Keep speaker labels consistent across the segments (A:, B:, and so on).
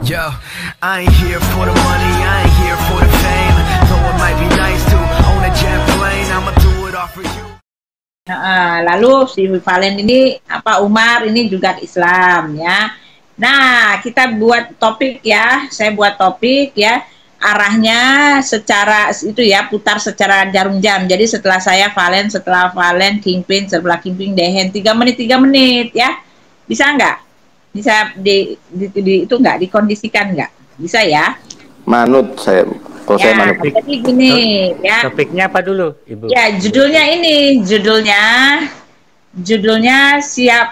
A: Yo, I ain't here for the money, I ain't here for the fame. Though it might be nice to own a jet plane, I'ma do it all for you.
B: Lalu si Valen ini Umar ini juga Islam ya. Nah, kita buat topik ya. Saya buat topik ya. Arahnya secara itu ya, putar secara jarum jam. Jadi setelah saya Valen, setelah Valen Kingpin, setelah Kingpin Dehen 3 menit ya. Bisa nggak? Bisa itu nggak dikondisikan nggak? Bisa ya?
C: Manut saya. Kalau
B: ya,
C: saya manut.
B: jadi gini ya.
D: Topiknya apa dulu, Ibu?
B: Ya, judulnya ini, judulnya siap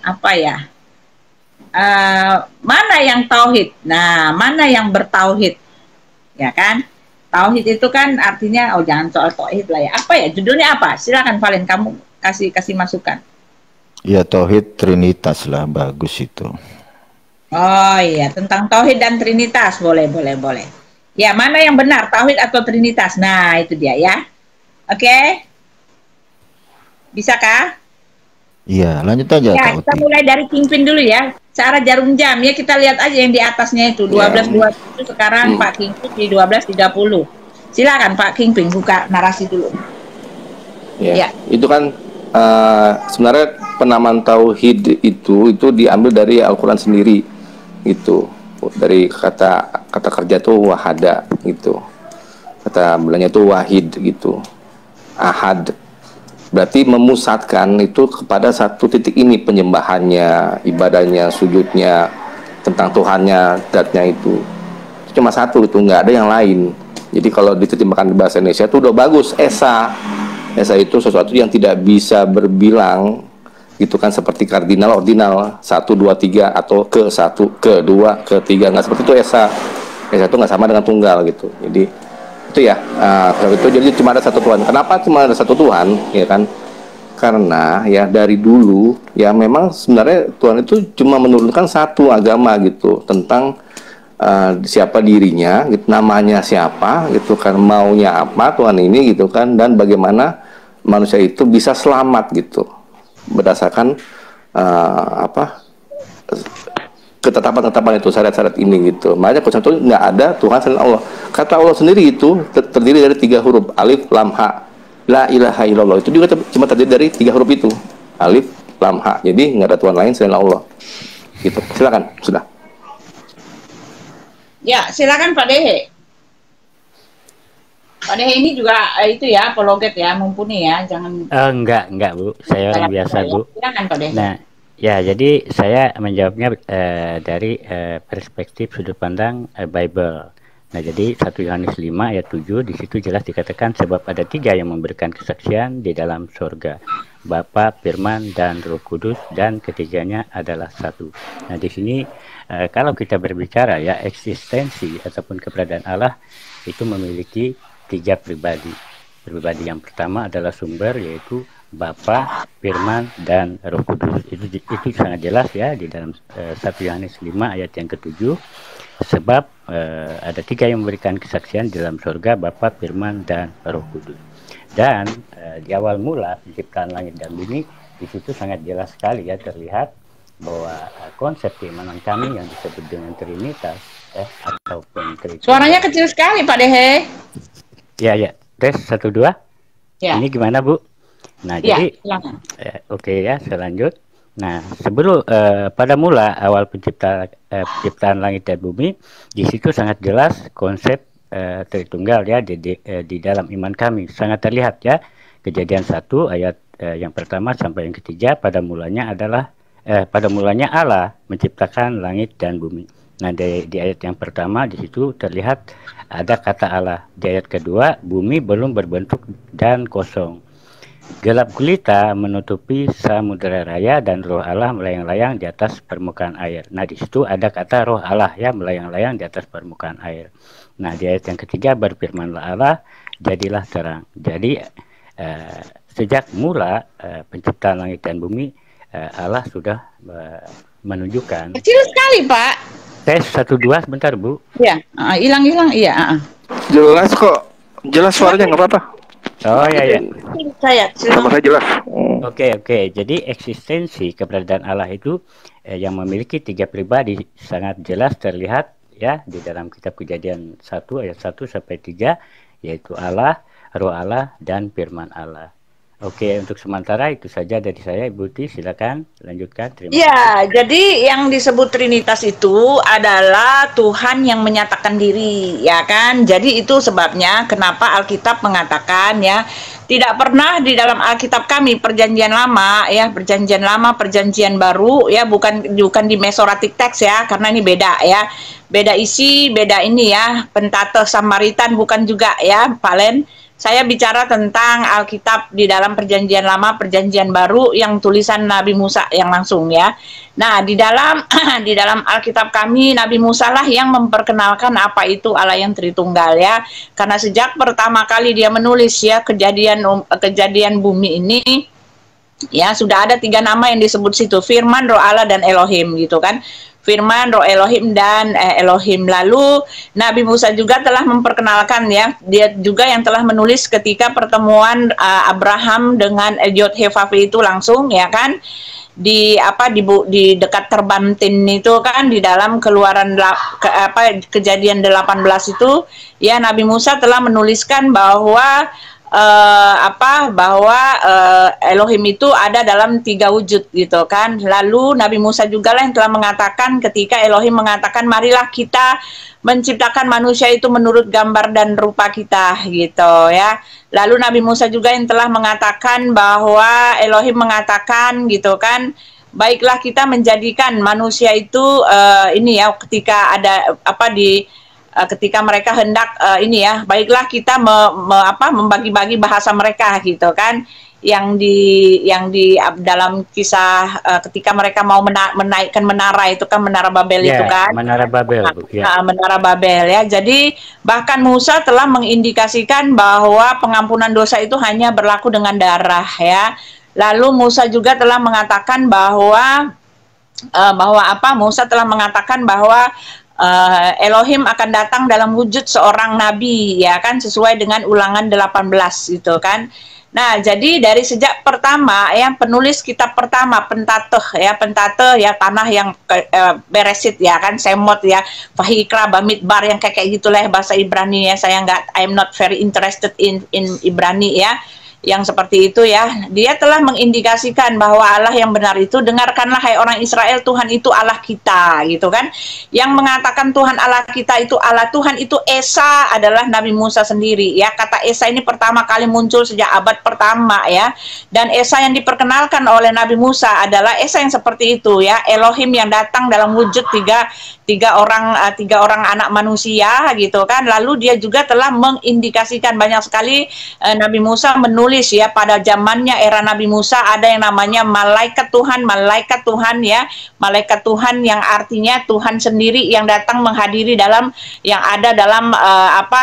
B: apa ya? Mana yang tauhid? Nah, mana yang bertauhid? Ya kan? Tauhid itu kan artinya jangan soal tauhid lah ya. Apa ya? Judulnya apa? Silakan Valen, kamu kasih masukan.
E: Ya, tauhid trinitas lah, bagus itu.
B: Oh iya, tentang tauhid dan trinitas, boleh. Ya, mana yang benar, tauhid atau trinitas? Nah, itu dia ya. Oke? Bisakah?
E: Iya, lanjut aja.
B: Ya, kita mulai dari Kingpin dulu ya. Cara jarum jam ya, kita lihat aja yang di atasnya itu 12.20 itu sekarang Pak Kingpin di 12.30. Silakan Pak Kingpin buka narasi dulu.
C: Ya. Itu kan sebenarnya penamaan tauhid itu diambil dari Al-Qur'an sendiri gitu. Dari kata kerja tuh wahada gitu. Kata belanya tuh wahid gitu. Ahad. Berarti memusatkan itu kepada satu titik ini, penyembahannya, ibadahnya, sujudnya, tentang Tuhannya, zatnya itu cuma satu, itu nggak ada yang lain. Jadi kalau diterjemahkan di bahasa Indonesia itu udah bagus. Esa itu sesuatu yang tidak bisa berbilang gitu kan, seperti kardinal ordinal 1, 2, 3 atau ke 1, ke 2, ke 3, nggak seperti itu. Esa itu nggak sama dengan tunggal gitu. Jadi itu ya, itu jadi cuma ada satu Tuhan. Kenapa cuma ada satu Tuhan ya kan? Karena ya dari dulu ya memang sebenarnya Tuhan itu cuma menurunkan satu agama gitu, tentang siapa dirinya gitu, namanya siapa gitu kan, maunya apa Tuhan ini gitu kan, dan bagaimana manusia itu bisa selamat gitu berdasarkan ketetapan-ketetapan itu, syariat-syariat ini gitu. Makanya Quran itu nggak ada Tuhan selain Allah. Kata Allah sendiri itu terdiri dari 3 huruf, alif lam ha, la ilaha illallah. Itu juga cuma terdiri dari 3 huruf itu, alif lam ha. Jadi nggak ada Tuhan lain selain Allah gitu. Silakan, sudah.
B: Ya, silakan Pak Dehe. Pak Dehe ini juga itu ya, apologet ya, mumpuni ya, jangan.
D: Enggak Bu. Saya orang biasa Bu.
B: Silakan Pak Dehe.
D: Nah, ya jadi saya menjawabnya dari perspektif sudut pandang Bible. Nah, jadi 1 Yohanes 5 ayat 7 di situ jelas dikatakan sebab ada 3 yang memberikan kesaksian di dalam surga, Bapa, Firman, dan Roh Kudus, dan ketiganya adalah satu. Nah, di sini kalau kita berbicara ya eksistensi ataupun keberadaan Allah itu memiliki 3 pribadi. Pribadi yang pertama adalah sumber, yaitu Bapa, Firman, dan Roh Kudus. Itu sangat jelas ya di dalam 1 Yohanes 5 ayat yang ke-7. Sebab ada 3 yang memberikan kesaksian di dalam surga, Bapa, Firman, dan Roh Kudus. Dan di awal mula penciptaan langit dan bumi, di situ sangat jelas sekali ya terlihat bahwa konsep keimanan kami yang disebut dengan Trinitas ataupun Trinitas.
B: Suaranya kecil sekali Pak Dehe.
D: Ya, tes 1, 2.
B: Ya.
D: Ini gimana Bu? Nah,
B: ya,
D: jadi oke ya, saya lanjut. Nah, sebelum pada mula awal penciptaan langit dan bumi, di situ sangat jelas konsep Tritunggal ya di dalam iman kami. Sangat terlihat ya. Kejadian 1 ayat yang pertama sampai yang ketiga, pada mulanya Allah menciptakan langit dan bumi. Nah, di ayat yang pertama di situ terlihat ada kata Allah. Di ayat kedua, bumi belum berbentuk dan kosong. Gelap gulita menutupi samudera raya dan roh Allah melayang-layang di atas permukaan air. Nah, di situ ada kata roh Allah ya melayang-layang di atas permukaan air. Nah, di ayat yang ketiga, berfirmanlah Allah, jadilah terang. Jadi sejak mula penciptaan langit dan bumi, Allah sudah menunjukkan.
B: Kecil sekali Pak.
D: Tes 1, 2 sebentar Bu.
B: Iya, hilang iya.
C: Jelas kok, jelas suaranya, nggak apa-apa.
D: Oh ya ya.
B: Saya
C: Sama saya jelas.
D: Oke. Jadi eksistensi keberadaan Allah itu yang memiliki 3 pribadi sangat jelas terlihat ya di dalam kitab Kejadian 1 ayat 1 sampai 3, yaitu Allah, Roh Allah, dan Firman Allah. Oke, untuk sementara itu saja dari saya, Ibu Ti, silakan lanjutkan. Terima kasih.
B: Ya, jadi yang disebut Trinitas itu adalah Tuhan yang menyatakan diri, ya kan? Jadi itu sebabnya kenapa Alkitab mengatakan ya, tidak pernah di dalam Alkitab kami Perjanjian Lama ya, Perjanjian Lama, Perjanjian Baru ya, bukan di Masoretic Text ya, karena ini beda ya. Beda isi, beda ini ya. Pentateuch Samaritan bukan juga ya, Pak Len. Saya bicara tentang Alkitab di dalam Perjanjian Lama, Perjanjian Baru yang tulisan Nabi Musa yang langsung ya. Nah, di dalam di dalam Alkitab kami Nabi Musa lah yang memperkenalkan apa itu Allah yang Tritunggal ya. Karena sejak pertama kali dia menulis ya kejadian bumi ini ya sudah ada 3 nama yang disebut situ, Firman, Roh Allah, dan Elohim gitu kan. Firman, Roh Elohim, dan Elohim. Lalu Nabi Musa juga telah memperkenalkan ya, dia juga yang telah menulis ketika pertemuan Abraham dengan Yod-Heh-Vav itu langsung ya kan, di dekat Terbantin itu kan, di dalam Kejadian 18 itu ya, Nabi Musa telah menuliskan bahwa Elohim itu ada dalam 3 wujud gitu kan. Lalu Nabi Musa juga lah yang telah mengatakan ketika Elohim mengatakan marilah kita menciptakan manusia itu menurut gambar dan rupa kita gitu ya. Lalu Nabi Musa juga yang telah mengatakan bahwa Elohim mengatakan gitu kan, baiklah kita menjadikan manusia itu ini ya, ketika ada ketika mereka hendak ini ya, baiklah kita membagi-bagi bahasa mereka gitu kan, yang di dalam kisah ketika mereka mau menaikkan menara itu kan, menara Babel itu kan,
D: menara Babel ya.
B: Menara Babel ya. Jadi bahkan Musa telah mengindikasikan bahwa pengampunan dosa itu hanya berlaku dengan darah ya. Lalu Musa juga telah mengatakan bahwa Musa telah mengatakan bahwa Elohim akan datang dalam wujud seorang nabi ya kan, sesuai dengan Ulangan 18 gitu kan. Nah, jadi dari sejak pertama ya, penulis kitab pertama Pentateuch ya, tanah yang Beresit ya kan, Semot ya, Vayikra, Bamidbar yang kayak gitulah bahasa Ibrani ya. I'm not very interested in Ibrani ya, yang seperti itu ya. Dia telah mengindikasikan bahwa Allah yang benar itu, dengarkanlah hai orang Israel, Tuhan itu Allah kita gitu kan. Yang mengatakan Tuhan Allah kita itu Allah Tuhan itu Esa adalah Nabi Musa sendiri ya. Kata Esa ini pertama kali muncul sejak abad pertama ya. Dan Esa yang diperkenalkan oleh Nabi Musa adalah Esa yang seperti itu ya, Elohim yang datang dalam wujud tiga orang anak manusia gitu kan. Lalu dia juga telah mengindikasikan banyak sekali Nabi Musa menulis ya, pada zamannya era Nabi Musa ada yang namanya malaikat Tuhan ya, malaikat Tuhan yang artinya Tuhan sendiri yang datang menghadiri dalam yang ada dalam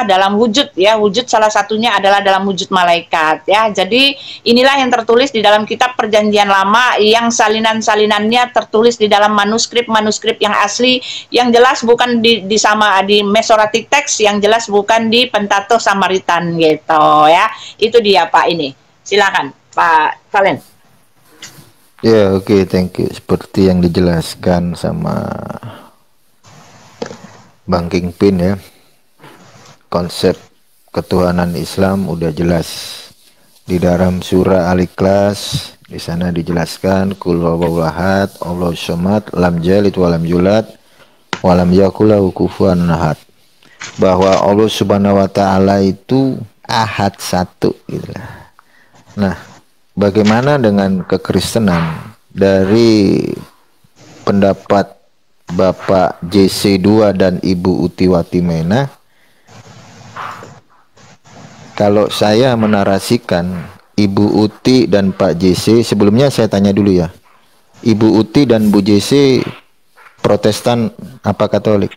B: dalam wujud ya, wujud salah satunya adalah dalam wujud malaikat ya. Jadi inilah yang tertulis di dalam kitab Perjanjian Lama yang salinan-salinannya tertulis di dalam manuskrip yang asli, yang jelas bukan di Masoretic Text, yang jelas bukan di Pentateuch Samaritan gitu ya. Itu dia Pak ini. Silakan Pak Valen.
E: Ya, oke, thank you. Seperti yang dijelaskan sama Bang Kingpin ya, konsep ketuhanan Islam udah jelas di dalam surah Al-Ikhlas. Di sana dijelaskan qul huwallahu ahad, Allahu samad, lam yalid wa lam yulad wa lam yakul lahu kufuwan ahad, bahwa Allah Subhanahu wa taala itu ahad, satu gitu lah. Nah, bagaimana dengan kekristenan? Dari pendapat Bapak JC2 dan Ibu Utiwati Mena, kalau saya menarasikan Ibu Uti dan Pak JC, sebelumnya saya tanya dulu ya, Ibu Uti dan Bu JC Protestan apa Katolik?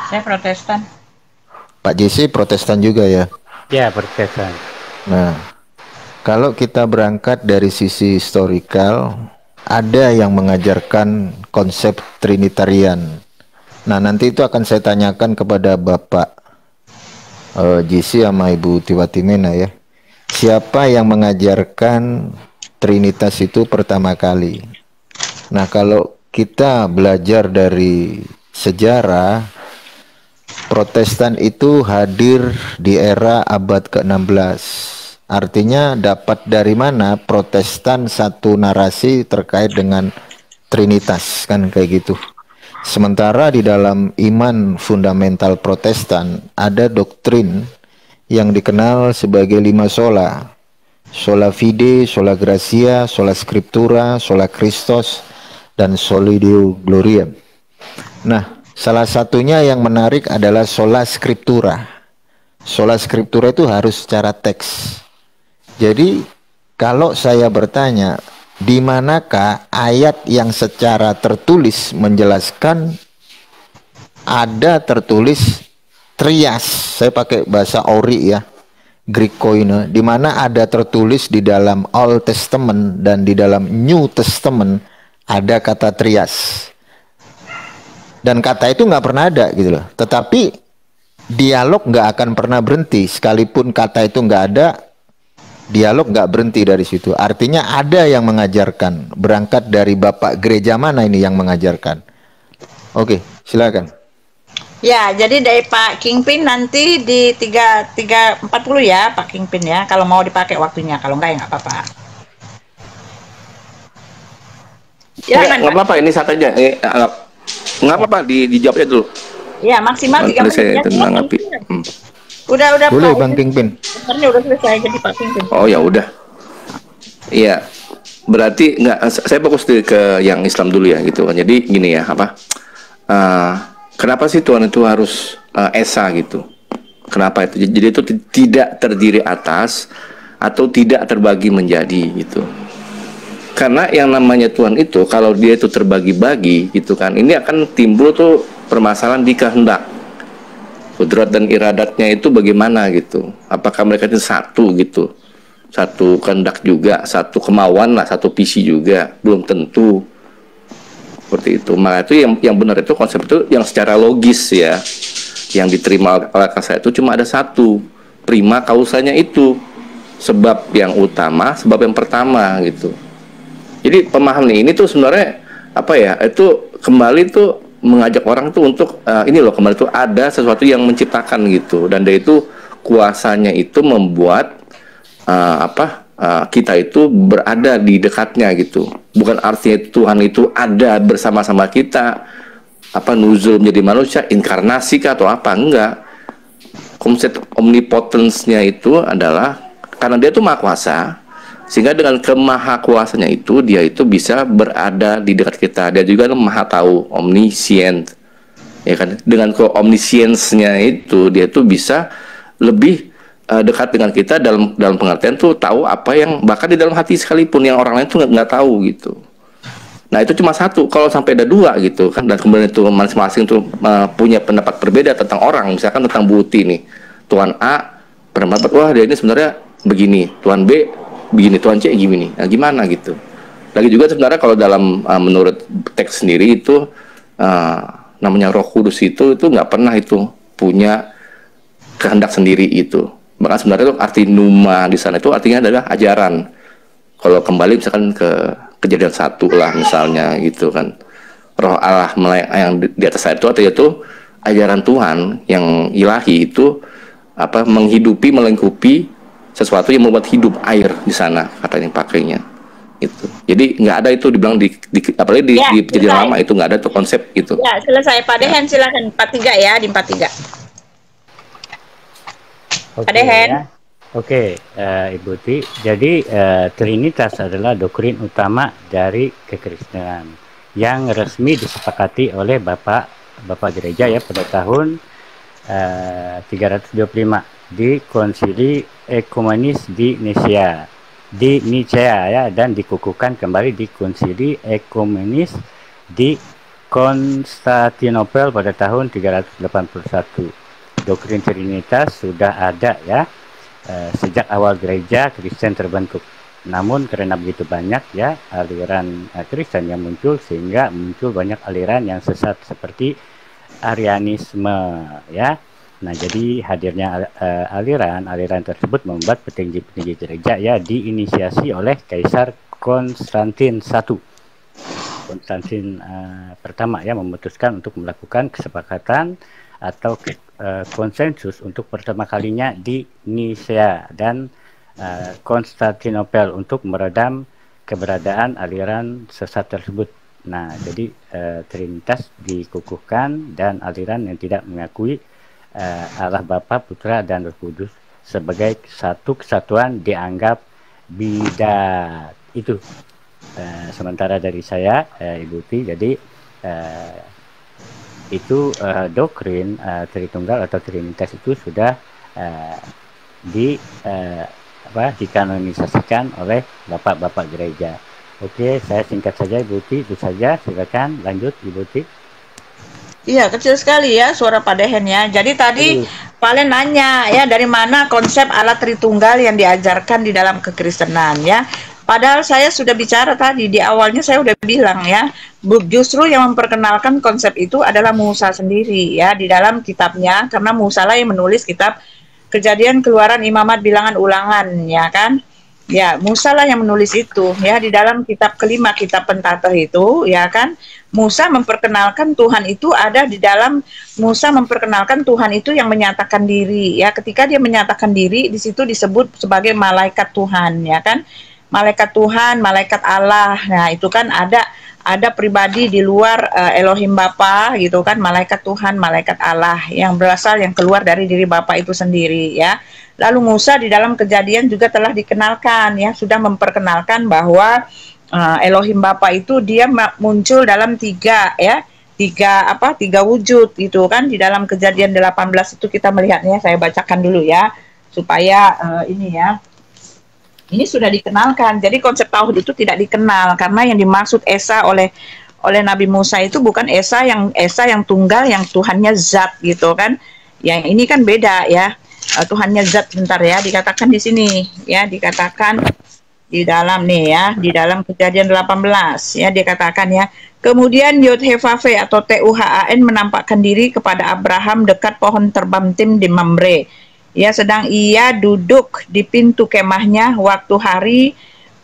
B: Saya Protestan.
E: Pak JC Protestan juga ya?
D: Ya, Protestan.
E: Nah, kalau kita berangkat dari sisi historikal, ada yang mengajarkan konsep Trinitarian. Nah, nanti itu akan saya tanyakan kepada Bapak GC sama Ibu Tiwatimena ya. Siapa yang mengajarkan Trinitas itu pertama kali? Nah, kalau kita belajar dari sejarah, Protestan itu hadir di era abad ke-16. Artinya dapat dari mana Protestan satu narasi terkait dengan Trinitas, kan kayak gitu. Sementara di dalam iman fundamental Protestan ada doktrin yang dikenal sebagai 5 sola. Sola fide, sola gratia, sola scriptura, sola Christos, dan soli Deo gloria. Nah, salah satunya yang menarik adalah sola scriptura. Sola scriptura itu harus secara teks. Jadi, kalau saya bertanya, di manakah ayat yang secara tertulis menjelaskan ada tertulis trias, saya pakai bahasa ori ya, Greek koine, di mana ada tertulis di dalam Old Testament dan di dalam New Testament ada kata trias, dan kata itu nggak pernah ada gitu loh. Tetapi dialog nggak akan pernah berhenti, sekalipun kata itu nggak ada, dialog nggak berhenti dari situ. Artinya ada yang mengajarkan. Berangkat dari Bapak gereja mana ini yang mengajarkan? Oke, silakan.
B: Ya, jadi dari Pak Kingpin nanti di 3.40 ya, Pak Kingpin ya. Kalau mau dipakai waktunya, kalau enggak ya nggak apa-apa.
C: Ya, nggak apa-apa, ini saat aja. Nggak apa-apa, dijawabnya dulu.
B: Ya, maksimal 3 menit.
C: Saya menanggapi.
B: Udah
E: Boleh
B: Pak.
E: Bang Kingpin.
B: Sebenarnya udah selesai jadi Pak Kingpin.
C: Oh ya udah. Iya. Berarti nggak, saya fokus ke yang Islam dulu ya gitu kan. Jadi gini ya, apa? Kenapa sih Tuhan itu harus esa gitu? Kenapa itu? Jadi itu tidak terdiri atas atau tidak terbagi menjadi gitu. Karena yang namanya Tuhan itu kalau dia itu terbagi-bagi gitu kan, ini akan timbul tuh permasalahan di kehendak. Kudrat dan iradatnya itu bagaimana gitu? Apakah mereka itu satu gitu? Satu kehendak juga, satu kemauan lah, satu visi juga, belum tentu. Seperti itu. Maka itu yang benar itu konsep itu yang secara logis ya, yang diterima oleh akal saya itu cuma ada satu, prima kausanya itu, sebab yang utama, sebab yang pertama gitu. Jadi pemahaman ini tuh sebenarnya apa ya? Itu kembali tuh mengajak orang tuh untuk ini loh, kembali tuh ada sesuatu yang menciptakan gitu, dan dari itu kuasanya itu membuat kita itu berada di dekatnya gitu. Bukan artinya Tuhan itu ada bersama-sama kita, nuzul menjadi manusia, inkarnasi kah atau apa, enggak. Konsep omnipotence-nya itu adalah karena dia itu maha kuasa, sehingga dengan kemahakuasanya itu dia itu bisa berada di dekat kita. Dia juga maha tahu, omniscient, ya kan. Dengan omniscience-nya itu dia itu bisa lebih dekat dengan kita dalam pengertian tuh tahu apa yang bahkan di dalam hati sekalipun yang orang lain tuh nggak tahu gitu. Nah itu cuma satu. Kalau sampai ada dua gitu kan, dan kemudian itu masing-masing tuh punya pendapat berbeda tentang orang, misalkan tentang Buti nih, Tuan A berpendapat wah dia ini sebenarnya begini, Tuan B begini, Tuan C gini. Nah gimana gitu. Lagi juga sebenarnya kalau dalam menurut teks sendiri itu namanya Roh Kudus itu nggak pernah itu punya kehendak sendiri itu. Maka sebenarnya itu arti numa di sana itu artinya adalah ajaran. Kalau kembali misalkan ke Kejadian 1 lah misalnya gitu kan, Roh Allah yang di atas saya itu artinya itu ajaran Tuhan yang ilahi itu menghidupi, melengkapi sesuatu yang membuat hidup air di sana, katanya pakainya itu. Jadi nggak ada itu dibilang apalagi di Perjanjian Lama itu nggak ada tuh konsep itu.
B: Ya selesai Pak Dehen, silakan 43 ya, di 43.
D: Oke, ya. Oke, Ibu Ti. Jadi Trinitas adalah doktrin utama dari kekristenan yang resmi disepakati oleh Bapak Gereja ya pada tahun 325 di Konsili Ekumenis di Nicea ya, dan dikukuhkan kembali di Konsili Ekumenis di Konstantinopel pada tahun 381. Doktrin Trinitas sudah ada ya sejak awal gereja Kristen terbentuk. Namun karena begitu banyak ya aliran Kristen yang muncul, sehingga muncul banyak aliran yang sesat seperti Arianisme ya, Nah, jadi hadirnya aliran tersebut membuat petinggi-petinggi gereja ya diinisiasi oleh Kaisar Konstantin I. Konstantin pertama ya memutuskan untuk melakukan kesepakatan atau konsensus untuk pertama kalinya di Nisea dan Konstantinopel untuk meredam keberadaan aliran sesat tersebut. Nah, jadi Trinitas dikukuhkan dan aliran yang tidak mengakui Allah Bapa, Putra, dan Roh Kudus sebagai satu kesatuan dianggap bidat. Itu sementara dari saya, Ibu Ti. Jadi itu doktrin Tritunggal atau Trinitas itu sudah dikanonisasikan oleh bapak-bapak gereja. Oke, saya singkat saja Ibu Ti, itu saja. Silakan lanjut Ibu Ti.
B: Iya, kecil sekali ya suara Pak Dehen ya. Jadi tadi Valen nanya ya dari mana konsep Allah Tritunggal yang diajarkan di dalam kekristenan ya. Padahal saya sudah bicara tadi di awalnya, saya sudah bilang ya, justru yang memperkenalkan konsep itu adalah Musa sendiri ya di dalam kitabnya, karena Musa lah yang menulis kitab Kejadian, Keluaran, Imamat, Bilangan, Ulangan ya kan. Ya, Musa lah yang menulis itu ya di dalam kitab kelima, kitab Pentateuch itu ya kan. Musa memperkenalkan Tuhan itu ada di dalam, Musa memperkenalkan Tuhan itu yang menyatakan diri ya. Ketika dia menyatakan diri, di situ disebut sebagai malaikat Tuhan ya kan. Malaikat Tuhan, malaikat Allah. Nah, itu kan ada pribadi di luar Elohim Bapa gitu kan, malaikat Tuhan, malaikat Allah yang berasal, yang keluar dari diri Bapa itu sendiri ya. Lalu Musa di dalam Kejadian juga telah dikenalkan ya, sudah memperkenalkan bahwa Elohim Bapa itu dia muncul dalam tiga wujud gitu kan. Di dalam Kejadian 18 itu kita melihatnya, saya bacakan dulu ya supaya ini sudah dikenalkan. Jadi konsep tauhid itu tidak dikenal karena yang dimaksud Esa oleh Nabi Musa itu bukan Esa yang tunggal, yang Tuhannya zat gitu kan. Yang ini kan beda ya. Tuhannya zat, sebentar ya, dikatakan di sini ya, dikatakan di dalam nih ya, di dalam Kejadian 18 ya, dikatakan ya, kemudian Yod-Heh-Vav atau Tuhan menampakkan diri kepada Abraham dekat pohon terbamtim di Mamre ya, sedang ia duduk di pintu kemahnya waktu hari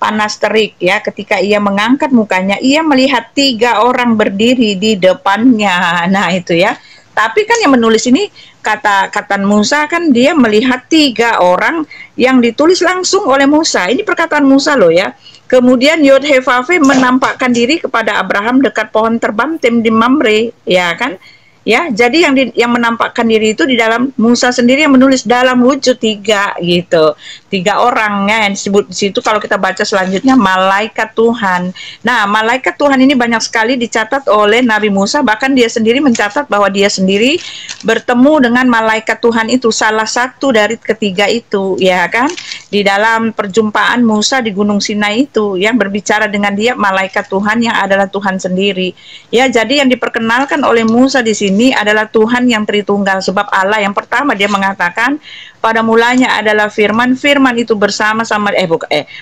B: panas terik ya. Ketika ia mengangkat mukanya, ia melihat 3 orang berdiri di depannya. Nah itu ya. Tapi kan yang menulis ini kata Musa kan dia melihat 3 orang yang ditulis langsung oleh Musa. Ini perkataan Musa loh ya. Kemudian Yod-Heh-Vav menampakkan diri kepada Abraham dekat pohon terbamtim di Mamre, ya kan? Ya, jadi yang menampakkan diri itu di dalam Musa sendiri yang menulis dalam wujud 3 gitu. 3 orang ya yang disebut di situ, kalau kita baca selanjutnya malaikat Tuhan. Nah, malaikat Tuhan ini banyak sekali dicatat oleh Nabi Musa, bahkan dia sendiri mencatat bahwa dia sendiri bertemu dengan malaikat Tuhan itu, salah satu dari ketiga itu, ya kan? Di dalam perjumpaan Musa di Gunung Sinai itu, yang berbicara dengan dia malaikat Tuhan yang adalah Tuhan sendiri. Ya, jadi yang diperkenalkan oleh Musa di sini ini adalah Tuhan yang Tritunggal, sebab Allah yang pertama dia mengatakan pada mulanya adalah firman itu bersama-sama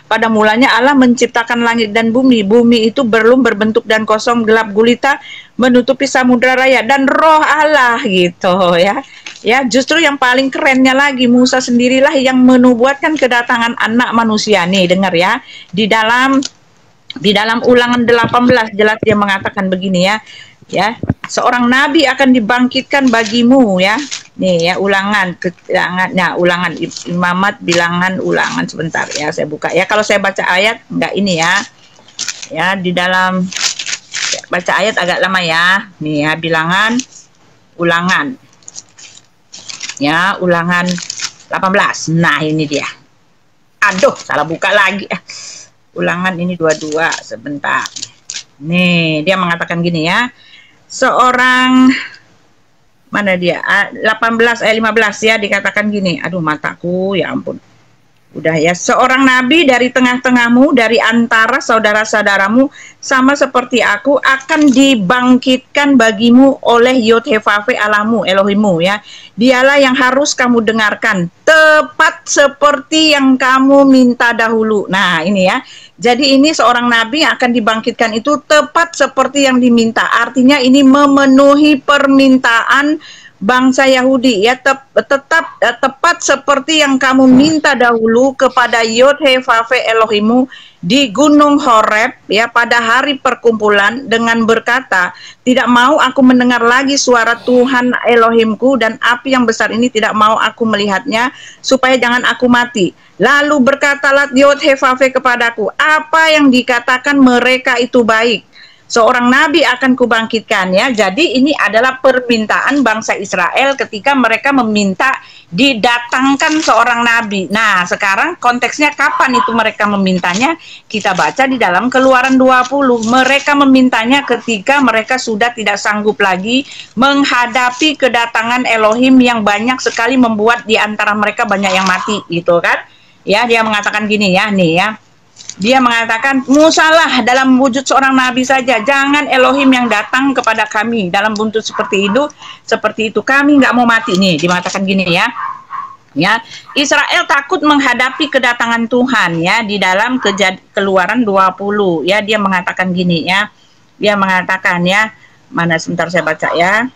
B: pada mulanya Allah menciptakan langit dan bumi itu belum berbentuk dan kosong, gelap gulita menutupi samudra raya, dan roh Allah gitu ya. Ya, justru yang paling kerennya lagi, Musa sendirilah yang menubuatkan kedatangan anak manusia. Nih dengar ya, di dalam Ulangan 18 jelas dia mengatakan begini ya, seorang nabi akan dibangkitkan bagimu ya. Nih ya, Ulangan Imamat, Bilangan, Ulangan, sebentar ya saya buka ya. Kalau saya baca ayat enggak ini ya. Ya, di dalam baca ayat agak lama ya. Nih ya, Bilangan, Ulangan. Ya, Ulangan 18. Nah, ini dia. Aduh, salah buka lagi. Ulangan ini 22, sebentar. Nih, dia mengatakan gini ya. Seorang, mana dia, 15 ya, dikatakan gini, aduh mataku, ya ampun, udah ya, seorang nabi dari tengah-tengahmu, dari antara saudara-saudaramu, sama seperti aku, akan dibangkitkan bagimu oleh Yod-Heh-Vav Allahmu, Elohimmu ya. Dialah yang harus kamu dengarkan, tepat seperti yang kamu minta dahulu. Nah ini ya, jadi ini seorang nabi yang akan dibangkitkan itu tepat seperti yang diminta. Artinya ini memenuhi permintaan bangsa Yahudi ya tepat seperti yang kamu minta dahulu kepada Yod-He-Vav-He Elohimmu di Gunung Horeb ya pada hari perkumpulan dengan berkata, tidak mau aku mendengar lagi suara Tuhan Elohimku, dan api yang besar ini tidak mau aku melihatnya, supaya jangan aku mati. Lalu berkatalah Yod-He-Vav-He kepadaku, apa yang dikatakan mereka itu baik. Seorang nabi akan kubangkitkan ya. Jadi ini adalah permintaan bangsa Israel ketika mereka meminta didatangkan seorang nabi. Nah, sekarang konteksnya kapan itu mereka memintanya? Kita baca di dalam Keluaran 20. Mereka memintanya ketika mereka sudah tidak sanggup lagi menghadapi kedatangan Elohim yang banyak sekali, membuat di antara mereka banyak yang mati gitu kan. Ya, dia mengatakan gini ya, nih ya. Dia mengatakan, Musalah dalam wujud seorang nabi saja, jangan Elohim yang datang kepada kami dalam bentuk seperti itu kami nggak mau mati. Nih, dimatakan gini ya. Ya, Israel takut menghadapi kedatangan Tuhan ya di dalam Keluaran 20 ya. Dia mengatakan gini ya. Dia mengatakan ya, mana sebentar saya baca ya.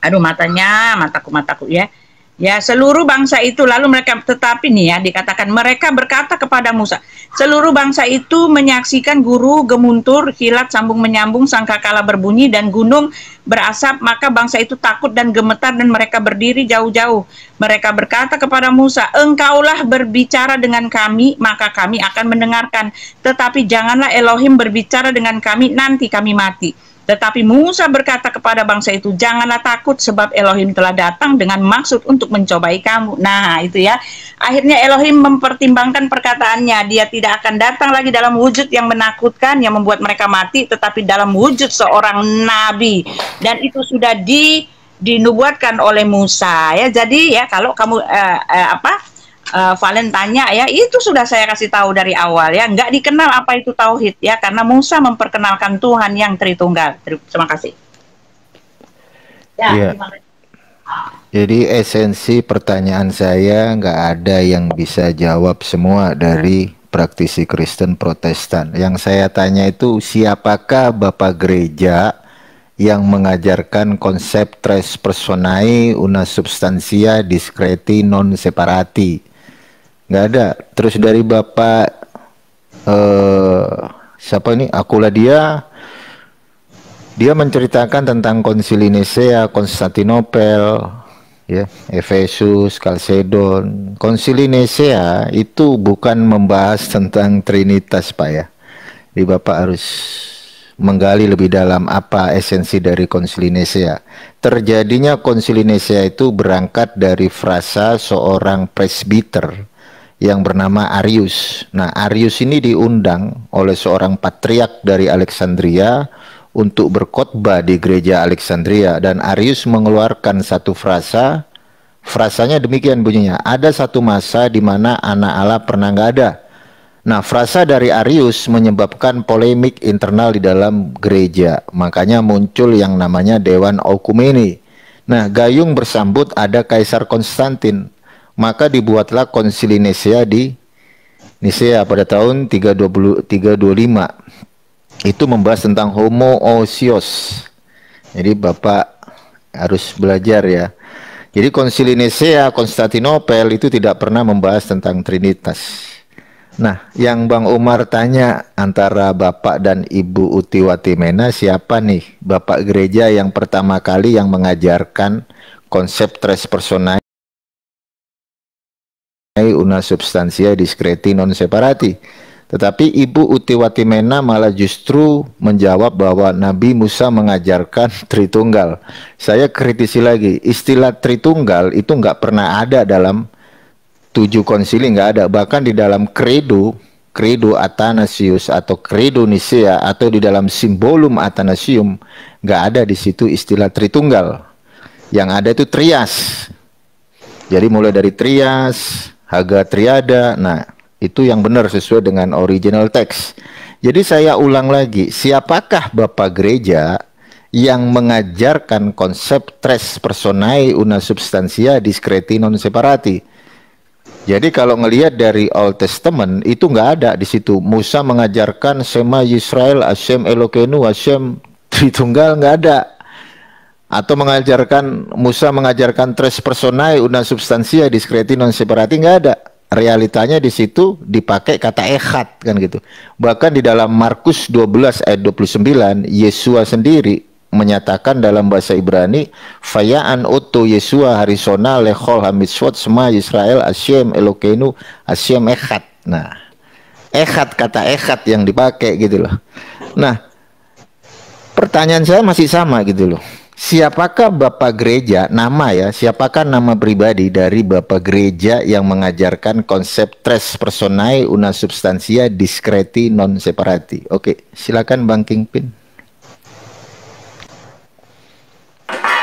B: Aduh mataku ya. Ya, seluruh bangsa itu lalu mereka, tetapi nih ya dikatakan mereka berkata kepada Musa, seluruh bangsa itu menyaksikan guru gemuntur, kilat sambung menyambung, sangkakala berbunyi dan gunung berasap, maka bangsa itu takut dan gemetar dan mereka berdiri jauh-jauh. Mereka berkata kepada Musa, engkaulah berbicara dengan kami, maka kami akan mendengarkan, tetapi janganlah Elohim berbicara dengan kami, nanti kami mati. Tetapi Musa berkata kepada bangsa itu, janganlah takut sebab Elohim telah datang dengan maksud untuk mencobai kamu. Nah itu ya, akhirnya Elohim mempertimbangkan perkataannya. Dia tidak akan datang lagi dalam wujud yang menakutkan, yang membuat mereka mati, tetapi dalam wujud seorang nabi. Dan itu sudah dinubuatkan oleh Musa ya. Jadi ya kalau kamu Valen tanya ya, itu sudah saya kasih tahu dari awal ya, nggak dikenal apa itu tauhid ya, karena Musa memperkenalkan Tuhan yang Tritunggal. Terima kasih.
E: Ya. Jadi esensi pertanyaan saya nggak ada yang bisa jawab semua dari praktisi Kristen Protestan. Yang saya tanya itu, siapakah Bapak Gereja yang mengajarkan konsep tres personae una substantia discreti non separati? Nggak ada. Terus dari Bapak siapa ini, Aquila, dia menceritakan tentang Konsili Nisea, Konstantinopel ya, Efesus, Kalsedon. Konsili Nisea itu bukan membahas tentang Trinitas Pak ya. Jadi Bapak harus menggali lebih dalam apa esensi dari Konsili Nisea. Terjadinya Konsili Nisea itu berangkat dari frasa seorang presbiter yang bernama Arius. Nah, Arius ini diundang oleh seorang patriark dari Alexandria untuk berkhotbah di gereja Alexandria, dan Arius mengeluarkan satu frasa. Frasanya demikian bunyinya, ada satu masa di mana anak Allah pernah nggak ada. Nah, frasa dari Arius menyebabkan polemik internal di dalam gereja. Makanya muncul yang namanya Dewan Okumene. Nah, gayung bersambut ada Kaisar Konstantin. Maka dibuatlah Konsili Nisea di Nisea pada tahun 325. Itu membahas tentang homoousios. Jadi Bapak harus belajar ya. Jadi Konsili Nisea, Konstantinopel itu tidak pernah membahas tentang Trinitas. Nah, yang Bang Umar tanya antara Bapak dan Ibu Uti Watimena, siapa nih Bapak gereja yang pertama kali yang mengajarkan konsep tres personae una substantia discreti non separati? Tetapi Ibu Uti Watimena malah justru menjawab bahwa Nabi Musa mengajarkan Tritunggal. Saya kritisi lagi, istilah Tritunggal itu nggak pernah ada dalam 7 konsili, nggak ada. Bahkan di dalam Credo Athanasius atau Credo Nicea atau di dalam Symbolum Athanasium nggak ada di situ istilah Tritunggal. Yang ada itu Trias. Jadi mulai dari Trias, Haga Triada. Nah, itu yang benar sesuai dengan original text. Jadi saya ulang lagi, siapakah Bapak gereja yang mengajarkan konsep tres personae una substantia discreti non separati? Jadi kalau ngelihat dari Old Testament itu nggak ada di situ. Musa mengajarkan Shema Yisrael, Hashem Elokeinu, Hashem Tritunggal, nggak ada. Atau Musa mengajarkan tres personae una substantia discreti non separati, nggak ada. Realitanya di situ dipakai kata echad kan gitu. Bahkan di dalam Markus 12 ayat 29, Yesua sendiri menyatakan dalam bahasa Ibrani, Fayaan oto Yesua harisona lechol hamitsvot sema Israel Hashem Elokeinu Hashem echad. Nah, echad, kata echad yang dipakai gitu loh. Nah, pertanyaan saya masih sama gitu loh. Siapakah Bapak Gereja, siapakah nama pribadi dari Bapak Gereja yang mengajarkan konsep tres personae una substantia discreti non separati? Oke, silakan Bang Kingpin.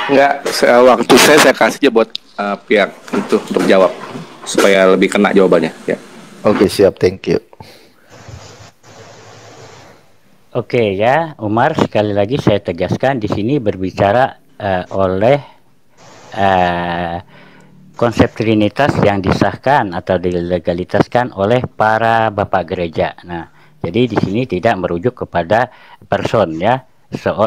C: Enggak, waktu saya kasih aja buat pihak itu untuk jawab supaya lebih kena jawabannya ya.
E: Oke, siap, thank you.
D: Oke ya, Umar, sekali lagi saya tegaskan di sini berbicara oleh konsep Trinitas yang disahkan atau dilegalitaskan oleh para bapak gereja. Nah, jadi di sini tidak merujuk kepada person ya,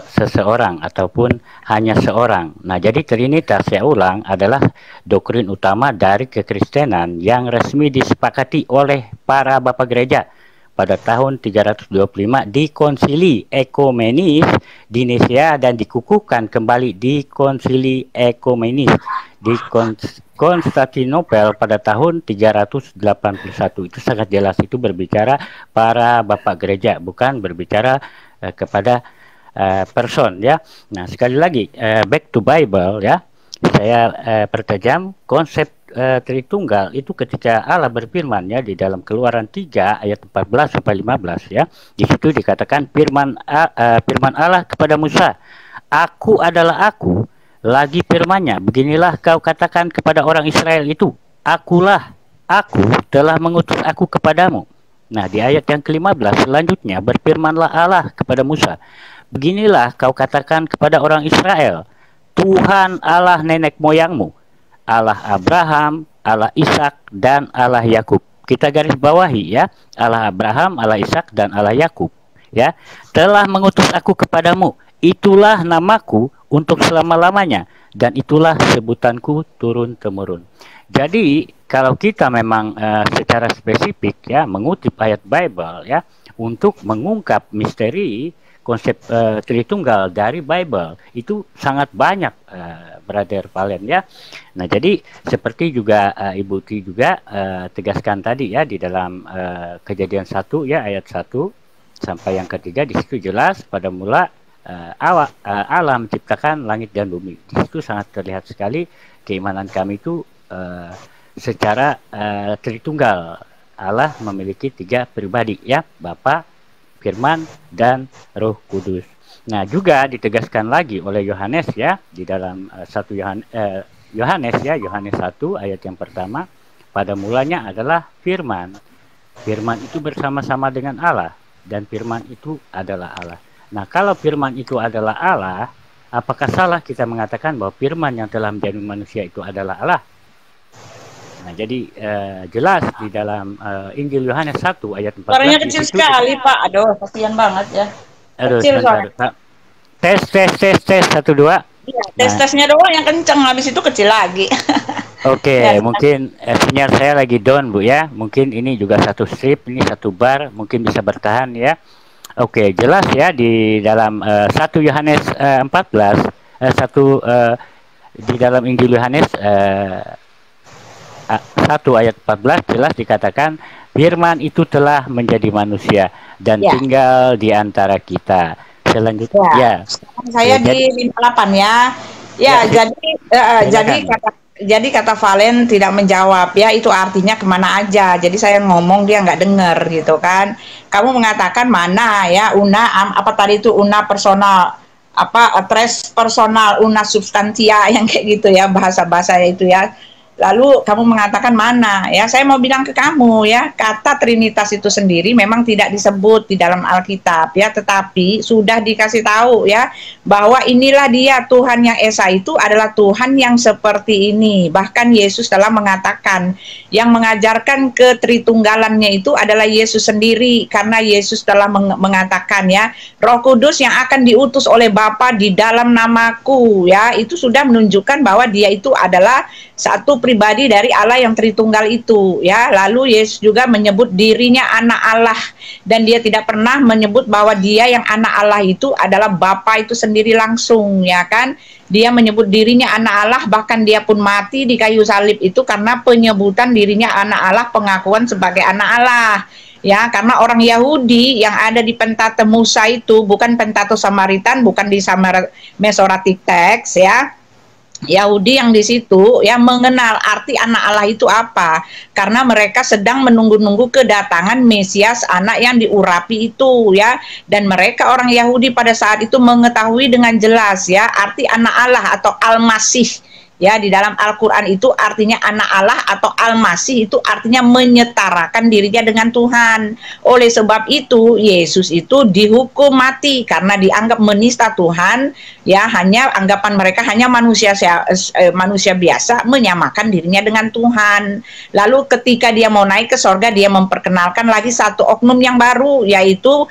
D: seseorang ataupun hanya seorang. Nah, jadi Trinitas, saya ulang, adalah doktrin utama dari kekristenan yang resmi disepakati oleh para bapak gereja pada tahun 325 di Konsili Ekumenis di Nicea dan dikukuhkan kembali di Konsili Ekumenis di Konstantinopel pada tahun 381. Itu sangat jelas, itu berbicara para bapak gereja, bukan berbicara kepada person ya. Nah, sekali lagi back to Bible ya. Saya pertajam konsep Tritunggal itu ketika Allah berfirman ya di dalam Keluaran 3 ayat 14 sampai 15 ya. Di situ dikatakan firman Allah kepada Musa, "Aku adalah aku." Lagi firman-Nya, "Beginilah kau katakan kepada orang Israel itu, Akulah, aku telah mengutus aku kepadamu." Nah, di ayat yang ke-15 selanjutnya berfirmanlah Allah kepada Musa, "Beginilah kau katakan kepada orang Israel, Tuhan Allah nenek moyangmu, Allah Abraham, Allah Ishak, dan Allah Yakub." Kita garis bawahi ya, Allah Abraham, Allah Ishak, dan Allah Yakub ya, "telah mengutus aku kepadamu. Itulah namaku untuk selama-lamanya, dan itulah sebutanku turun-temurun." Jadi kalau kita memang secara spesifik ya mengutip ayat Bible ya untuk mengungkap misteri konsep Tritunggal dari Bible itu sangat banyak, Brother Valen ya. Nah, jadi seperti juga Ibu Ti juga tegaskan tadi ya di dalam Kejadian 1 ya ayat 1 sampai yang ketiga, di situ jelas pada mula Allah menciptakan langit dan bumi. Di situ sangat terlihat sekali keimanan kami itu secara Tritunggal. Allah memiliki 3 pribadi ya, Bapa, Firman, dan Roh Kudus. Nah, juga ditegaskan lagi oleh Yohanes ya di dalam Yohanes 1 ayat yang pertama, pada mulanya adalah Firman. Firman itu bersama-sama dengan Allah dan Firman itu adalah Allah. Nah, kalau Firman itu adalah Allah, apakah salah kita mengatakan bahwa Firman yang telah menjadi manusia itu adalah Allah? Nah, jadi jelas di dalam Injil Yohanes 1 ayat 14.
B: Suaranya kecil sekali, Pak. Aduh, kasihan banget ya.
D: Aduh,
B: kecil suara.
D: Tes 1 2.
B: Iya, tes-tesnya doang yang kenceng, habis itu kecil lagi.
D: Oke, ya, mungkin sinyal saya lagi down, Bu ya. Mungkin ini juga satu strip, ini 1 bar, mungkin bisa bertahan ya. Oke, jelas ya di dalam 1 Yohanes 14 di dalam Injil Yohanes 1 ayat 14 jelas dikatakan Firman itu telah menjadi manusia dan tinggal di antara kita. Selanjutnya
B: saya di 58 ya. Jadi kata Valen tidak menjawab ya, itu artinya kemana aja. Jadi saya ngomong dia nggak dengar gitu kan. Kamu mengatakan mana ya, apa tadi itu una personal, tres personal, una substantia yang kayak gitu ya, bahasa-bahasa itu ya. Lalu kamu mengatakan mana? Ya, saya mau bilang ke kamu ya, kata Trinitas itu sendiri memang tidak disebut di dalam Alkitab ya, tetapi sudah dikasih tahu ya bahwa inilah dia Tuhan yang Esa itu adalah Tuhan yang seperti ini. Bahkan Yesus telah mengatakan yang mengajarkan ketritunggalannya itu adalah Yesus sendiri, karena Yesus telah mengatakan ya, Roh Kudus yang akan diutus oleh Bapa di dalam namaku ya, itu sudah menunjukkan bahwa dia itu adalah satu pribadi dari Allah yang Tritunggal itu ya. Lalu Yesus juga menyebut dirinya anak Allah, dan dia tidak pernah menyebut bahwa dia yang anak Allah itu adalah Bapa itu sendiri langsung ya kan. Dia menyebut dirinya anak Allah, bahkan dia pun mati di kayu salib itu karena penyebutan dirinya anak Allah, pengakuan sebagai anak Allah. Ya, karena orang Yahudi yang ada di Pentateuch Musa itu bukan Pentateuch Samaritan, bukan di Masoretic Text ya. Yahudi yang di situ ya mengenal arti anak Allah itu apa, karena mereka sedang menunggu-nunggu kedatangan Mesias, anak yang diurapi itu ya. Dan mereka orang Yahudi pada saat itu mengetahui dengan jelas ya arti anak Allah atau Al-Masih. Ya, di dalam Al-Quran itu artinya anak Allah atau Al-Masih itu artinya menyetarakan dirinya dengan Tuhan. Oleh sebab itu Yesus itu dihukum mati karena dianggap menista Tuhan. Ya, hanya anggapan mereka hanya manusia biasa menyamakan dirinya dengan Tuhan. Lalu ketika dia mau naik ke sorga, dia memperkenalkan lagi satu oknum yang baru, yaitu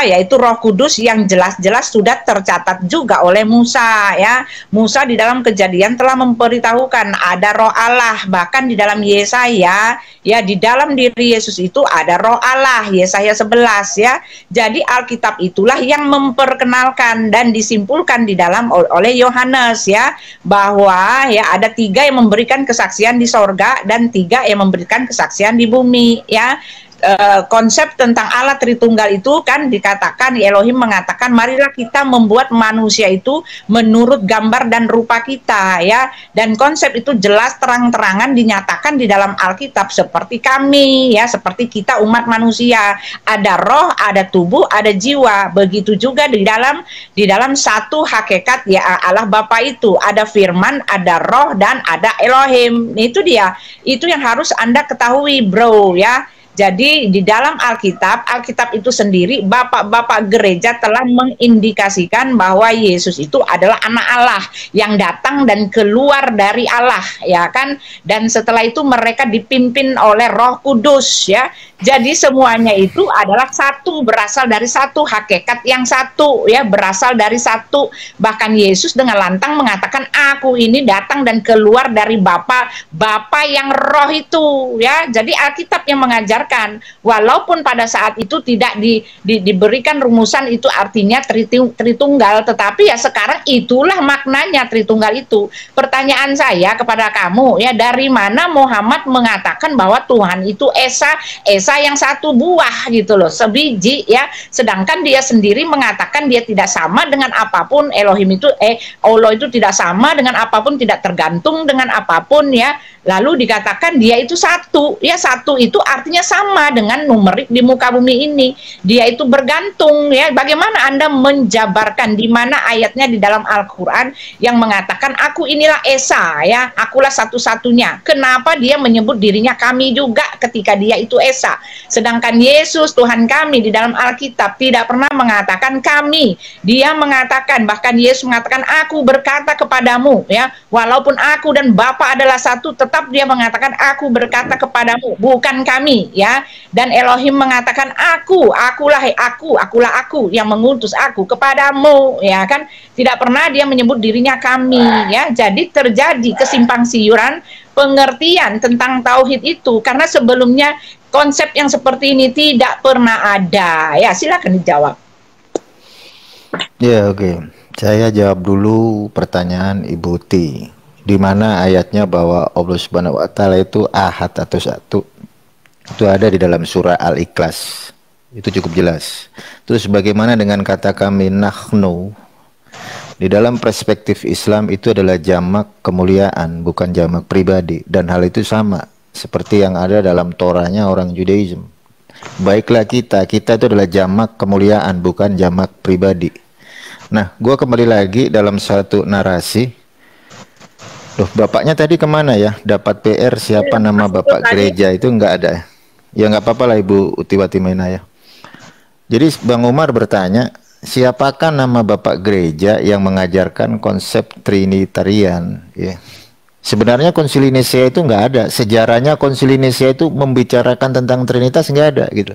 B: yaitu Roh Kudus yang jelas-jelas sudah tercatat juga oleh Musa ya. Musa di dalam Kejadian telah memberitahukan ada Roh Allah, bahkan di dalam Yesaya ya, di dalam diri Yesus itu ada Roh Allah, Yesaya 11 ya. Jadi Alkitab itulah yang memperkenalkan dan disimpulkan di dalam oleh Yohanes ya, bahwa ya ada 3 yang memberikan kesaksian di sorga dan 3 yang memberikan kesaksian di bumi ya. Konsep tentang Allah Tritunggal itu kan dikatakan, Elohim mengatakan marilah kita membuat manusia itu menurut gambar dan rupa kita ya. Dan konsep itu jelas terang-terangan dinyatakan di dalam Alkitab, seperti kami ya, seperti kita umat manusia, ada roh, ada tubuh, ada jiwa. Begitu juga di dalam satu hakikat ya Allah Bapa itu ada firman, ada roh, dan ada Elohim. Itu dia, itu yang harus Anda ketahui bro ya. Jadi di dalam Alkitab itu sendiri, bapak-bapak gereja telah mengindikasikan bahwa Yesus itu adalah anak Allah yang datang dan keluar dari Allah ya kan. Dan setelah itu mereka dipimpin oleh Roh Kudus ya. Jadi semuanya itu adalah satu, berasal dari satu hakikat yang satu ya, berasal dari satu. Bahkan Yesus dengan lantang mengatakan, aku ini datang dan keluar dari Bapa yang roh itu ya. Jadi Alkitab yang mengajarkan, walaupun pada saat itu tidak diberikan rumusan itu artinya Tritunggal, tetapi ya sekarang itulah maknanya Tritunggal itu. Pertanyaan saya kepada kamu ya, dari mana Muhammad mengatakan bahwa Tuhan itu Esa yang satu buah gitu loh, sebiji ya, sedangkan dia sendiri mengatakan dia tidak sama dengan apapun. Elohim itu Allah itu tidak sama dengan apapun, tidak tergantung dengan apapun ya. Lalu dikatakan dia itu satu ya, satu itu artinya sama dengan numerik di muka bumi ini. Dia itu bergantung ya. Bagaimana Anda menjabarkan di mana ayatnya di dalam Al-Quran yang mengatakan aku inilah Esa ya, akulah satu-satunya. Kenapa dia menyebut dirinya kami juga ketika dia itu Esa? Sedangkan Yesus Tuhan kami di dalam Alkitab tidak pernah mengatakan kami. Dia mengatakan, bahkan Yesus mengatakan aku berkata kepadamu ya, walaupun aku dan Bapa adalah satu, tetap dia mengatakan aku berkata kepadamu, bukan kami ya. Dan Elohim mengatakan akulah aku yang mengutus aku kepadamu ya kan. Tidak pernah dia menyebut dirinya kami ya. Jadi terjadi kesimpangsiuran pengertian tentang tauhid itu, karena sebelumnya konsep yang seperti ini tidak pernah ada ya. Silakan dijawab.
E: Ya, oke. Saya jawab dulu pertanyaan Ibu T. Di mana ayatnya bahwa Allah Subhanahu wa taala itu ahad atau satu. Itu ada di dalam surah Al-Ikhlas. Itu cukup jelas. Terus bagaimana dengan kata kami nahnu? Di dalam perspektif Islam itu adalah jamak kemuliaan, bukan jamak pribadi. Dan hal itu sama seperti yang ada dalam Torahnya orang Judaism. Baiklah kita itu adalah jamak kemuliaan, bukan jamak pribadi. Nah, gue kembali lagi dalam satu narasi Loh, bapaknya tadi kemana ya? Dapat PR siapa nama bapak gereja itu nggak ada ya? Ya nggak apa-apa lah Ibu Utiwati Mena ya. Jadi Bang Umar bertanya, siapakah nama bapak gereja yang mengajarkan konsep Trinitarian? Ya. Sebenarnya Konsili Nisea itu nggak ada. Sejarahnya Konsili Nisea itu membicarakan tentang Trinitas nggak ada gitu.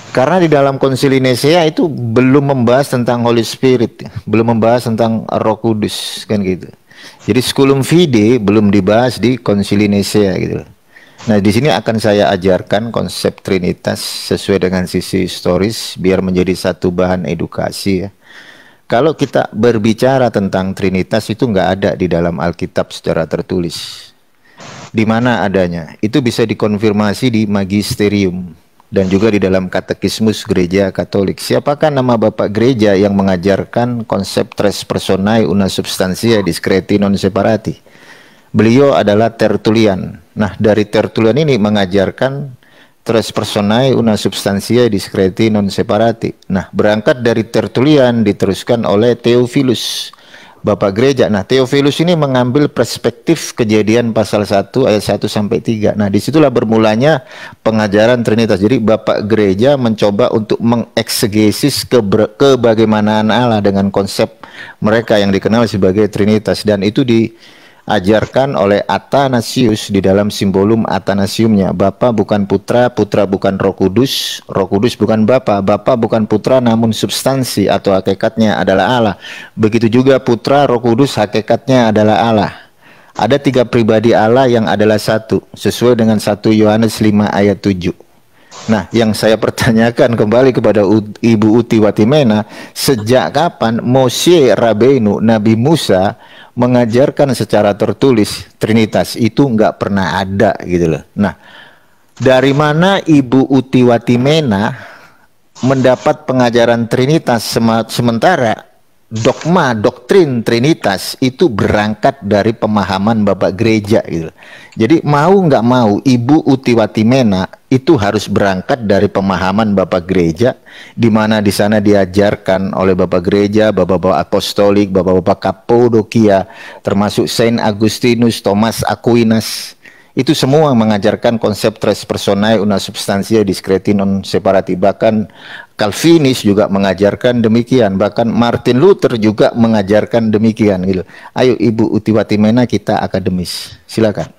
E: Karena di dalam Konsili Nisea itu belum membahas tentang Holy Spirit, belum membahas tentang Roh Kudus kan gitu. Jadi Sculum Fide belum dibahas di Konsili Nisea gitu. Nah, di sini akan saya ajarkan konsep Trinitas sesuai dengan sisi historis biar menjadi satu bahan edukasi ya. Kalau kita berbicara tentang Trinitas itu nggak ada di dalam Alkitab secara tertulis. Di mana adanya? Itu bisa dikonfirmasi di Magisterium dan juga di dalam Katekismus Gereja Katolik. Siapakah nama Bapak Gereja yang mengajarkan konsep tres personae una substantia discreti non separati? Beliau adalah Tertullian. Nah, dari Tertullian ini mengajarkan tres personae una substantia discreti non separati. Nah, berangkat dari Tertullian diteruskan oleh Theophilus, Bapak Gereja. Nah, Theophilus ini mengambil perspektif Kejadian pasal 1 ayat 1 sampai 3. Nah, disitulah bermulanya pengajaran Trinitas. Jadi Bapak Gereja mencoba untuk mengeksegesis kebagaimanaan Allah dengan konsep mereka yang dikenal sebagai Trinitas, dan itu diajarkan oleh Athanasius di dalam simbolum Athanasiumnya. Bapa bukan Putra, Putra bukan Roh Kudus, Roh Kudus bukan Bapa, Bapa bukan Putra namun substansi atau hakikatnya adalah Allah. Begitu juga Putra, Roh Kudus hakikatnya adalah Allah. Ada 3 pribadi Allah yang adalah satu, sesuai dengan 1 Yohanes 5 ayat 7. Nah, yang saya pertanyakan kembali kepada Ibu Utiwati Mena, sejak kapan Moshe Rabbeinu, Nabi Musa, mengajarkan secara tertulis Trinitas? Itu nggak pernah ada gitu loh. Nah, dari mana Ibu Utiwati Mena mendapat pengajaran Trinitas sementara dogma doktrin Trinitas itu berangkat dari pemahaman Bapak Gereja gitu. Jadi mau nggak mau Ibu Utiwati Mena itu harus berangkat dari pemahaman Bapak Gereja, di mana di sana diajarkan oleh Bapak Gereja, Bapak-bapak apostolik, Bapak-bapak Kapodokia, termasuk Saint Agustinus, Thomas Aquinas. Itu semua mengajarkan konsep tres personae una substantia discreti non separati. Bahkan Calvinis juga mengajarkan demikian. Bahkan Martin Luther juga mengajarkan demikian gitu. Ayo Ibu Utiwati Mena, kita akademis. Silakan.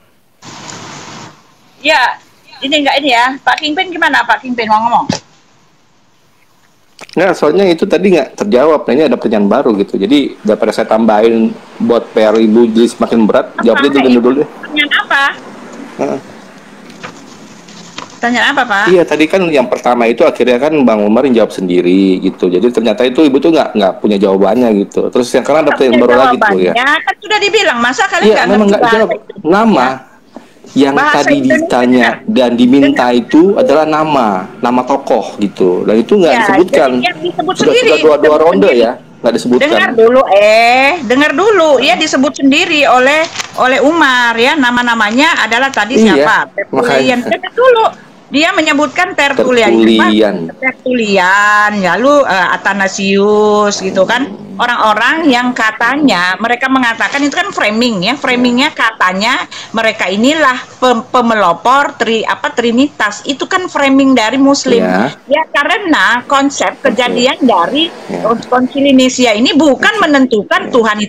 B: Ya, ini enggak ini ya. Pak Kingpin gimana Pak Kingpin mau ngomong?
C: Nah, soalnya itu tadi nggak terjawab. Nah, ini ada pertanyaan baru gitu. Jadi daripada saya tambahin buat PR Ibu jadi semakin berat, jawabnya dulu deh.
B: Pertanyaan apa? Pertanyaan apa Pak?
C: Iya, tadi kan yang pertama itu akhirnya kan Bang Umar yang jawab sendiri gitu. Jadi ternyata itu Ibu tuh nggak punya jawabannya gitu. Terus yang karena ada pertanyaan baru lagi tuh ya.
B: Kan sudah dibilang, masa kalian nggak
C: memang nggak jawab. Nama yang
B: bahasa
C: tadi ditanya dan diminta itu adalah nama tokoh gitu. Dan itu nggak disebutkan. Sudah dua ronde ya. Nggak disebutkan.
B: Dengar dulu ya, disebut sendiri oleh Umar ya, nama-namanya adalah tadi siapa? Tertullian. Dengar dulu, dia menyebutkan Tertullian, lalu Athanasius gitu kan, orang-orang yang katanya mereka mengatakan itu kan framing ya, framingnya katanya mereka inilah pemelopor Trinitas, itu kan framing dari Muslim ya, karena konsep kejadian dari Konsili Nisea ini bukan menentukan Tuhan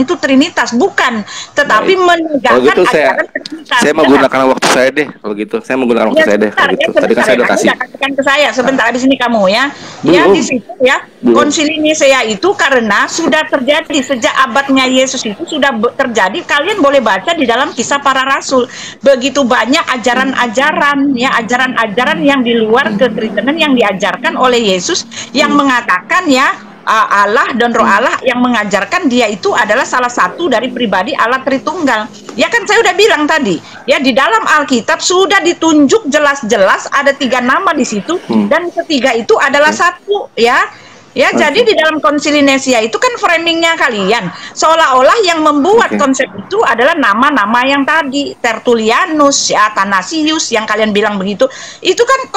B: itu Trinitas, bukan, tetapi menegakkan ajaran Trinitas.
C: Saya menggunakan waktu saya deh kalau gitu, saya menggunakan waktu saya deh kalau gitu. Tadi kan saya udah kasih.
B: Katakan ke saya sebentar di sini kamu ya. Ya di situ ya. Konsili Nisea itu karena sudah terjadi sejak abadnya Yesus, itu sudah terjadi. Kalian boleh baca di dalam Kisah Para Rasul. Begitu banyak ajaran-ajaran ya, ajaran-ajaran yang di luar kekristenan yang diajarkan oleh Yesus, yang mengatakan ya Allah dan Roh Allah yang mengajarkan dia itu adalah salah satu dari pribadi Allah Tritunggal. Ya kan saya udah bilang tadi, ya di dalam Alkitab sudah ditunjuk jelas-jelas ada 3 nama di situ, dan ketiga itu adalah satu ya. Ya, jadi di dalam Konsili Nicea itu kan framingnya kalian seolah-olah yang membuat konsep itu adalah nama-nama yang tadi, Tertullianus, Athanasius yang kalian bilang begitu. Itu kan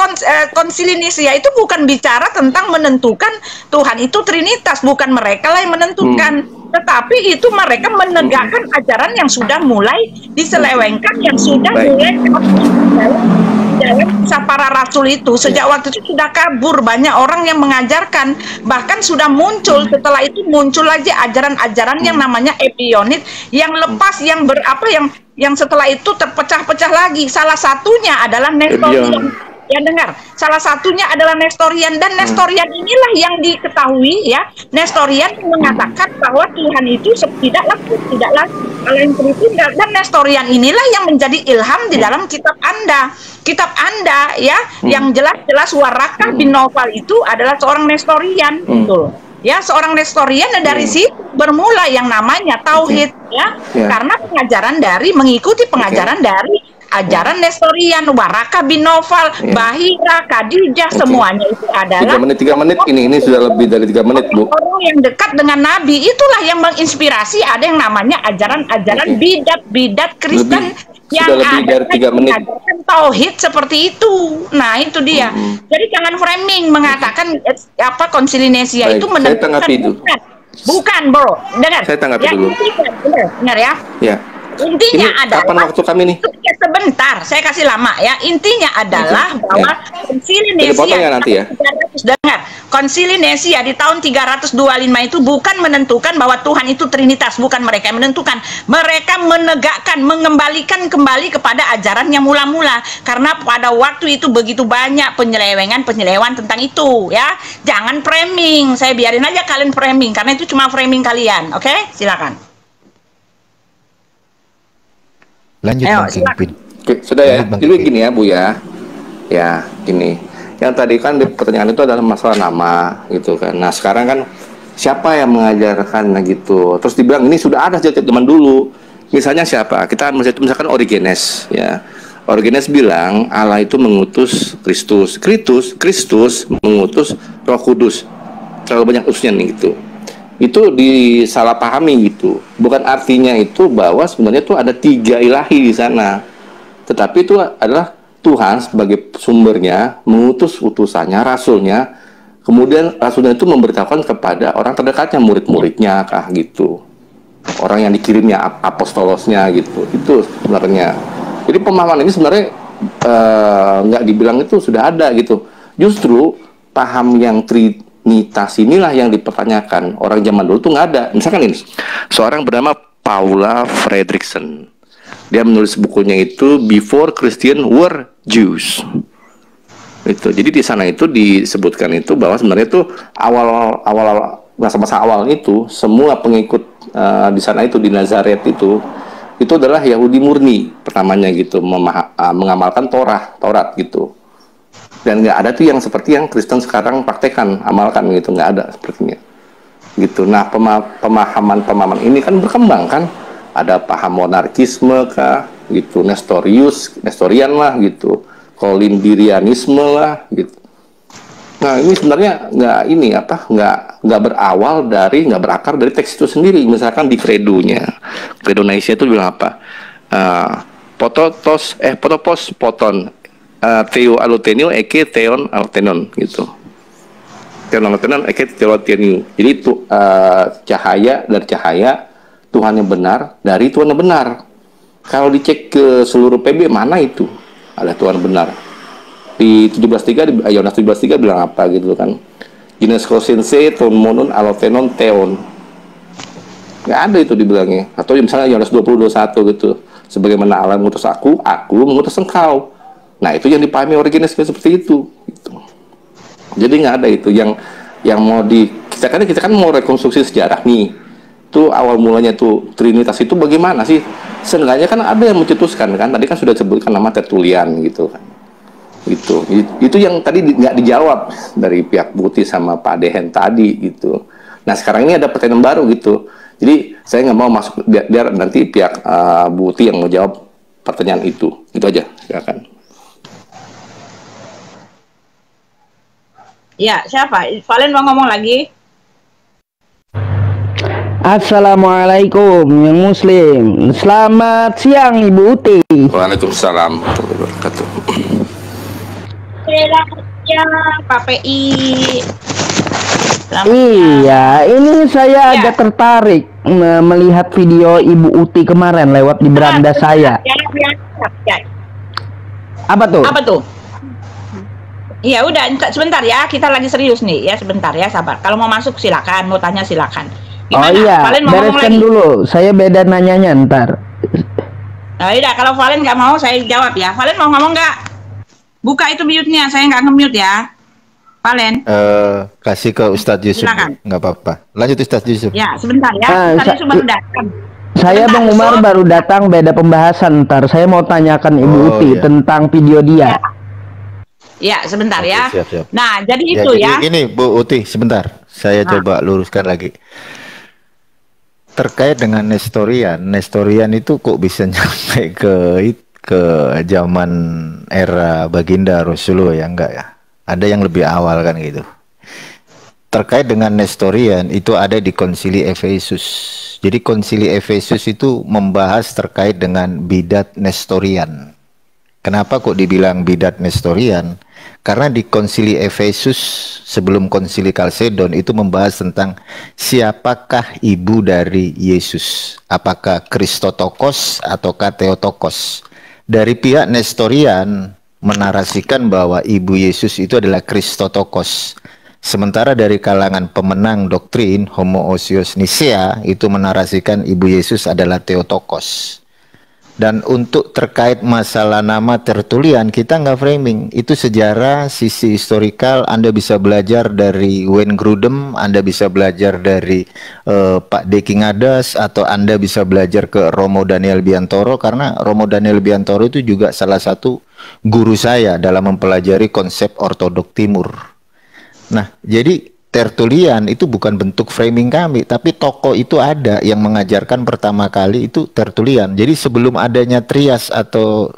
B: Konsili Nicea itu bukan bicara tentang menentukan Tuhan itu Trinitas, bukan mereka lah yang menentukan, tetapi itu mereka menegakkan ajaran yang sudah mulai diselewengkan, yang sudah mulai dalam kisah para rasul itu. Sejak waktu itu sudah kabur banyak orang yang mengajarkan, bahkan sudah muncul setelah itu muncul aja ajaran-ajaran yang namanya Epionit yang lepas, yang yang setelah itu terpecah-pecah lagi. Salah satunya adalah Nestorian. Ya, dengar, salah satunya adalah Nestorian, dan Nestorian inilah yang diketahui ya. Nestorian mengatakan bahwa Tuhan itu tidaklah Allah yang Tritunggal, dan Nestorian inilah yang menjadi ilham di dalam kitab Anda ya, yang jelas-jelas Warakah bin Naufal itu adalah seorang Nestorian, betul. Ya, seorang Nestorian, dan dari situ bermula yang namanya Tauhid ya, karena mengikuti pengajaran dari ajaran Nestorian, Warakah bin Naufal, Bahira, Khadijah, semuanya itu adalah
C: 3 menit ini sudah lebih dari 3 menit, Bu.
B: Orang yang dekat dengan Nabi, itulah yang menginspirasi ada yang namanya ajaran-ajaran bidat Kristen yang
C: lebih dari 3 menit.
B: Tauhid seperti itu. Nah, itu dia. Jadi jangan framing mengatakan Konsili Nicea itu menentukan. Bukan, bro. Dengar.
C: Saya tanggapi dulu.
B: Dengar ya.
C: Ya.
B: Intinya adalah,
C: kapan waktu kami nih?
B: Sebentar, saya kasih lama ya. Intinya adalah bahwa Konsili Nicea
C: nanti ya.
B: Dengar, Konsili Nicea di tahun 325 itu bukan menentukan bahwa Tuhan itu Trinitas, bukan mereka yang menentukan. Mereka menegakkan, mengembalikan kembali kepada ajaran yang mula-mula, karena pada waktu itu begitu banyak penyelewengan tentang itu ya. Jangan framing, saya biarin aja kalian framing, karena itu cuma framing kalian. Oke, silakan.
E: Lanjut, Pin.
C: Sudah ya. Jadi gini ya, Bu ya. Ya, gini. Yang tadi kan di pertanyaan itu adalah masalah nama gitu kan. Nah, sekarang kan siapa yang mengajarkan gitu. Terus dibilang ini sudah ada sejak zaman dulu. Misalnya siapa? Kita misalkan Origenes ya. Origenes bilang Allah itu mengutus Kristus mengutus Roh Kudus. Terlalu banyak usnya nih gitu. Itu disalahpahami gitu. Bukan artinya itu bahwa sebenarnya itu ada 3 ilahi di sana. Tetapi itu adalah Tuhan sebagai sumbernya mengutus utusannya, rasulnya. Kemudian rasulnya itu memberitahukan kepada orang terdekatnya, murid-muridnya kah gitu. Orang yang dikirimnya, apostolosnya gitu. Itu sebenarnya. Jadi pemahaman ini sebenarnya nggak dibilang itu sudah ada gitu. Justru paham yang Trinitas inilah yang dipertanyakan. Orang zaman dulu tuh nggak ada. Misalkan ini, seorang bernama Paula Fredrickson. Dia menulis bukunya itu Before Christian Were Jews. Itu. Jadi di sana itu disebutkan itu bahwa sebenarnya itu awal masa-masa awal itu semua pengikut di sana itu di Nazaret itu adalah Yahudi murni pertamanya gitu, mengamalkan Taurat gitu. Dan nggak ada tuh yang seperti yang Kristen sekarang praktekkan, amalkan gitu, nggak ada sepertinya gitu. Nah, pemahaman ini kan berkembang kan, ada paham monarkisme kah gitu, Nestorian lah gitu, Kolindirianisme lah gitu. Nah, ini sebenarnya nggak berakar dari teks itu sendiri. Misalkan di kredo Nicea itu bilang apa? Potopos poton Theo alutenio eke theon alutenon gitu. Theon alutenon eke theolotenio. Jadi itu cahaya dari cahaya, Tuhan yang benar dari Tuhan yang benar. Kalau dicek ke seluruh PB mana itu ada Tuhan benar. Di 17:3 di Yohanes 17:3 bilang apa gitu kan. Gines kosense ton monon alutenon theon. Nggak ada itu dibilangnya. Atau misalnya Yohanes 20:21 gitu. Sebagaimana Allah mengutus aku mengutus engkau. Nah, itu yang dipahami Origenes seperti itu gitu. Jadi nggak ada itu yang mau kita kan mau rekonstruksi sejarah nih. Itu awal mulanya tuh Trinitas itu bagaimana sih? Seenggaknya kan ada yang mencetuskan kan. Tadi kan sudah disebutkan nama Tertullian gitu kan. Itu yang tadi nggak dijawab dari pihak Buti sama Pak Dehen tadi gitu. Nah, sekarang ini ada pertanyaan baru gitu. Jadi saya nggak mau masuk biar nanti pihak Buti yang mau jawab pertanyaan itu. Itu aja, silakan.
B: Ya, siapa? Valen mau ngomong lagi?
F: Assalamualaikum yang muslim. Selamat siang Ibu Uti.
C: Waalaikumsalam warahmatullahi wabarakatuh.
B: Selamat siang Pak PI.
F: Iya, ini saya agak tertarik melihat video Ibu Uti kemarin lewat di beranda saya. Apa tuh?
B: Apa tuh? Iya udah, sebentar ya, kita lagi serius nih ya, sebentar ya, sabar. Kalau mau masuk silakan, mau tanya silakan. Gimana?
F: Oh iya,
B: mau
F: bereskan dulu, saya beda nanyanya ntar.
B: Nah, udah, kalau Valen nggak mau, saya jawab ya. Valen mau ngomong nggak? Buka itu mute-nya, saya nggak nge-mute ya. Valen.
E: Kasih ke Ustadz Yusuf, nggak apa-apa. Lanjut Ustadz Yusuf.
B: Ya, sebentar ya, Ustadz Yusuf baru datang.
F: Saya Bang Umar baru datang, beda pembahasan ntar. Saya mau tanyakan Ibu Uti tentang video dia.
B: Ya, sebentar ya.
E: Siap.
B: Nah, jadi itu ya.
E: Ini Bu Uti, sebentar. Saya coba luruskan lagi. Terkait dengan Nestorian itu kok bisa nyampe ke zaman era Baginda Rasulullah ya, enggak ya? Ada yang lebih awal kan gitu. Terkait dengan Nestorian itu ada di Konsili Efesus. Jadi Konsili Efesus itu membahas terkait dengan bidat Nestorian. Kenapa kok dibilang bidat Nestorian? Karena di Konsili Efesus sebelum Konsili Kalsedon itu membahas tentang siapakah ibu dari Yesus. Apakah Kristotokos ataukah Theotokos. Dari pihak Nestorian menarasikan bahwa ibu Yesus itu adalah Kristotokos. Sementara dari kalangan pemenang doktrin Homoousios Nisea itu menarasikan ibu Yesus adalah Theotokos. Dan untuk terkait masalah nama Tertullian, kita nggak framing. Itu sejarah, sisi historikal, Anda bisa belajar dari Wayne Grudem, Anda bisa belajar dari Pak Deki Ngadas, atau Anda bisa belajar ke Romo Daniel Biantoro, karena Romo Daniel Biantoro itu juga salah satu guru saya dalam mempelajari konsep ortodok timur. Nah, jadi Tertullian itu bukan bentuk framing kami, tapi tokoh itu ada yang mengajarkan pertama kali itu Tertullian. Jadi sebelum adanya Trias atau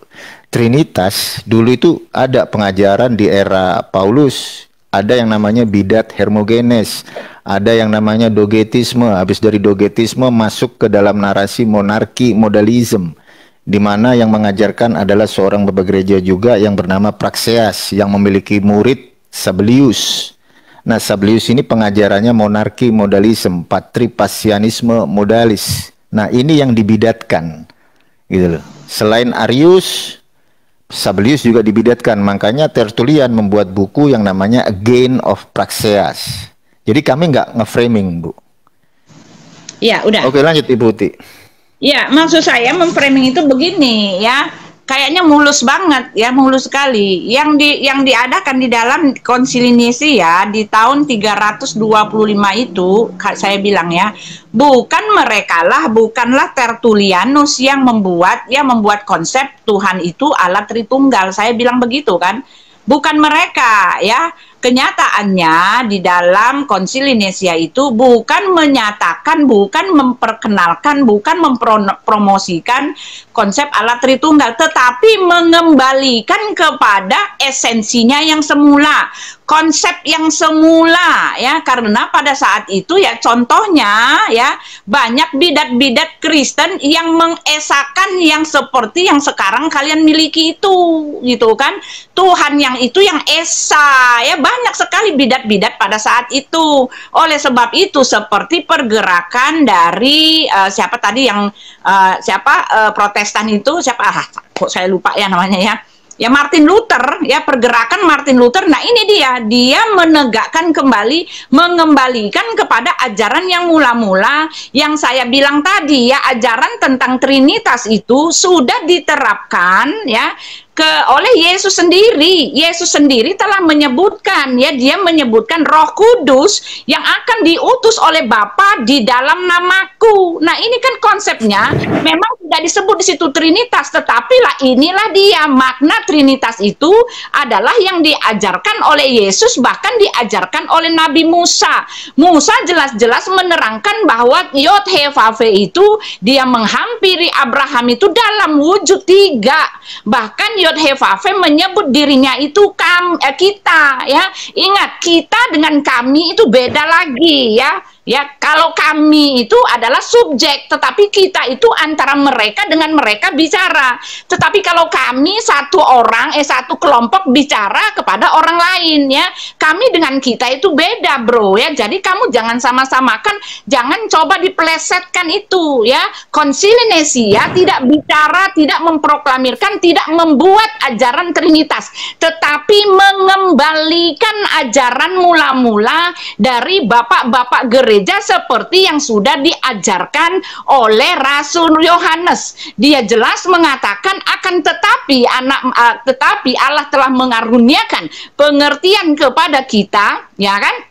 E: Trinitas, dulu itu ada pengajaran di era Paulus. Ada yang namanya bidat Hermogenes, ada yang namanya dogetisme. Habis dari dogetisme masuk ke dalam narasi monarki modalism, di mana yang mengajarkan adalah seorang bapa gereja juga yang bernama Praxeas yang memiliki murid Sabellius. Nah, Sabellius ini pengajarannya monarki modalisme, patripasianisme modalis. Nah, ini yang dibidatkan, gitu loh. Selain Arius, Sabellius juga dibidatkan. Makanya Tertullian membuat buku yang namanya Again of Praxeas. Jadi kami nggak nge-framing, Bu.
B: Ya, udah.
E: Oke, lanjut Ibu Uti.
B: Ya, maksud saya memframing itu begini ya. Kayaknya mulus banget ya, mulus sekali. Yang diadakan di dalam Konsili Nisea di tahun 325 itu, saya bilang ya, bukanlah Tertullianus yang membuat konsep Tuhan itu Allah Tritunggal. Saya bilang begitu kan. Bukan mereka ya. Kenyataannya di dalam Konsili Nisea itu bukan menyatakan, bukan memperkenalkan, bukan mempromosikan konsep Allah Tritunggal, tetapi mengembalikan kepada esensinya yang semula, konsep yang semula ya. Karena pada saat itu ya, contohnya ya, banyak bidat-bidat Kristen yang mengesahkan yang seperti yang sekarang kalian miliki itu, gitu kan. Tuhan yang itu yang esa ya, banyak sekali bidat-bidat pada saat itu. Oleh sebab itu seperti pergerakan dari siapa tadi yang Protestan itu siapa, kok saya lupa ya namanya ya Martin Luther ya, pergerakan Martin Luther. Nah, ini dia menegakkan kembali, mengembalikan kepada ajaran yang mula-mula yang saya bilang tadi ya, ajaran tentang Trinitas itu sudah diterapkan ya oleh Yesus sendiri. Yesus sendiri telah menyebutkan ya, dia menyebutkan Roh Kudus yang akan diutus oleh Bapa di dalam namaku. aku. Nah, ini kan konsepnya memang tidak disebut di situ Trinitas, tetapi lah inilah dia makna Trinitas itu adalah yang diajarkan oleh Yesus, bahkan diajarkan oleh Nabi Musa. Musa jelas-jelas menerangkan bahwa Yod He Vav He itu dia menghampiri Abraham itu dalam wujud 3. Bahkan Yod He Vav He menyebut dirinya itu kita, ya. Ingat, kita dengan kami itu beda lagi, ya. Ya, kalau kami itu adalah subjek, tetapi kita itu antara mereka dengan mereka bicara. Tetapi kalau kami satu kelompok bicara kepada orang lain, ya. Kami dengan kita itu beda, bro, ya. Jadi kamu jangan sama-samakan, jangan coba dipelesetkan itu, ya. Konsili Nisia tidak bicara, tidak memproklamirkan, tidak membuat ajaran Trinitas, tetapi mengembalikan ajaran mula-mula dari bapak-bapak gereja seperti yang sudah diajarkan oleh Rasul Yohanes. Dia jelas mengatakan akan tetapi Allah telah mengaruniakan pengertian kepada kita, ya kan?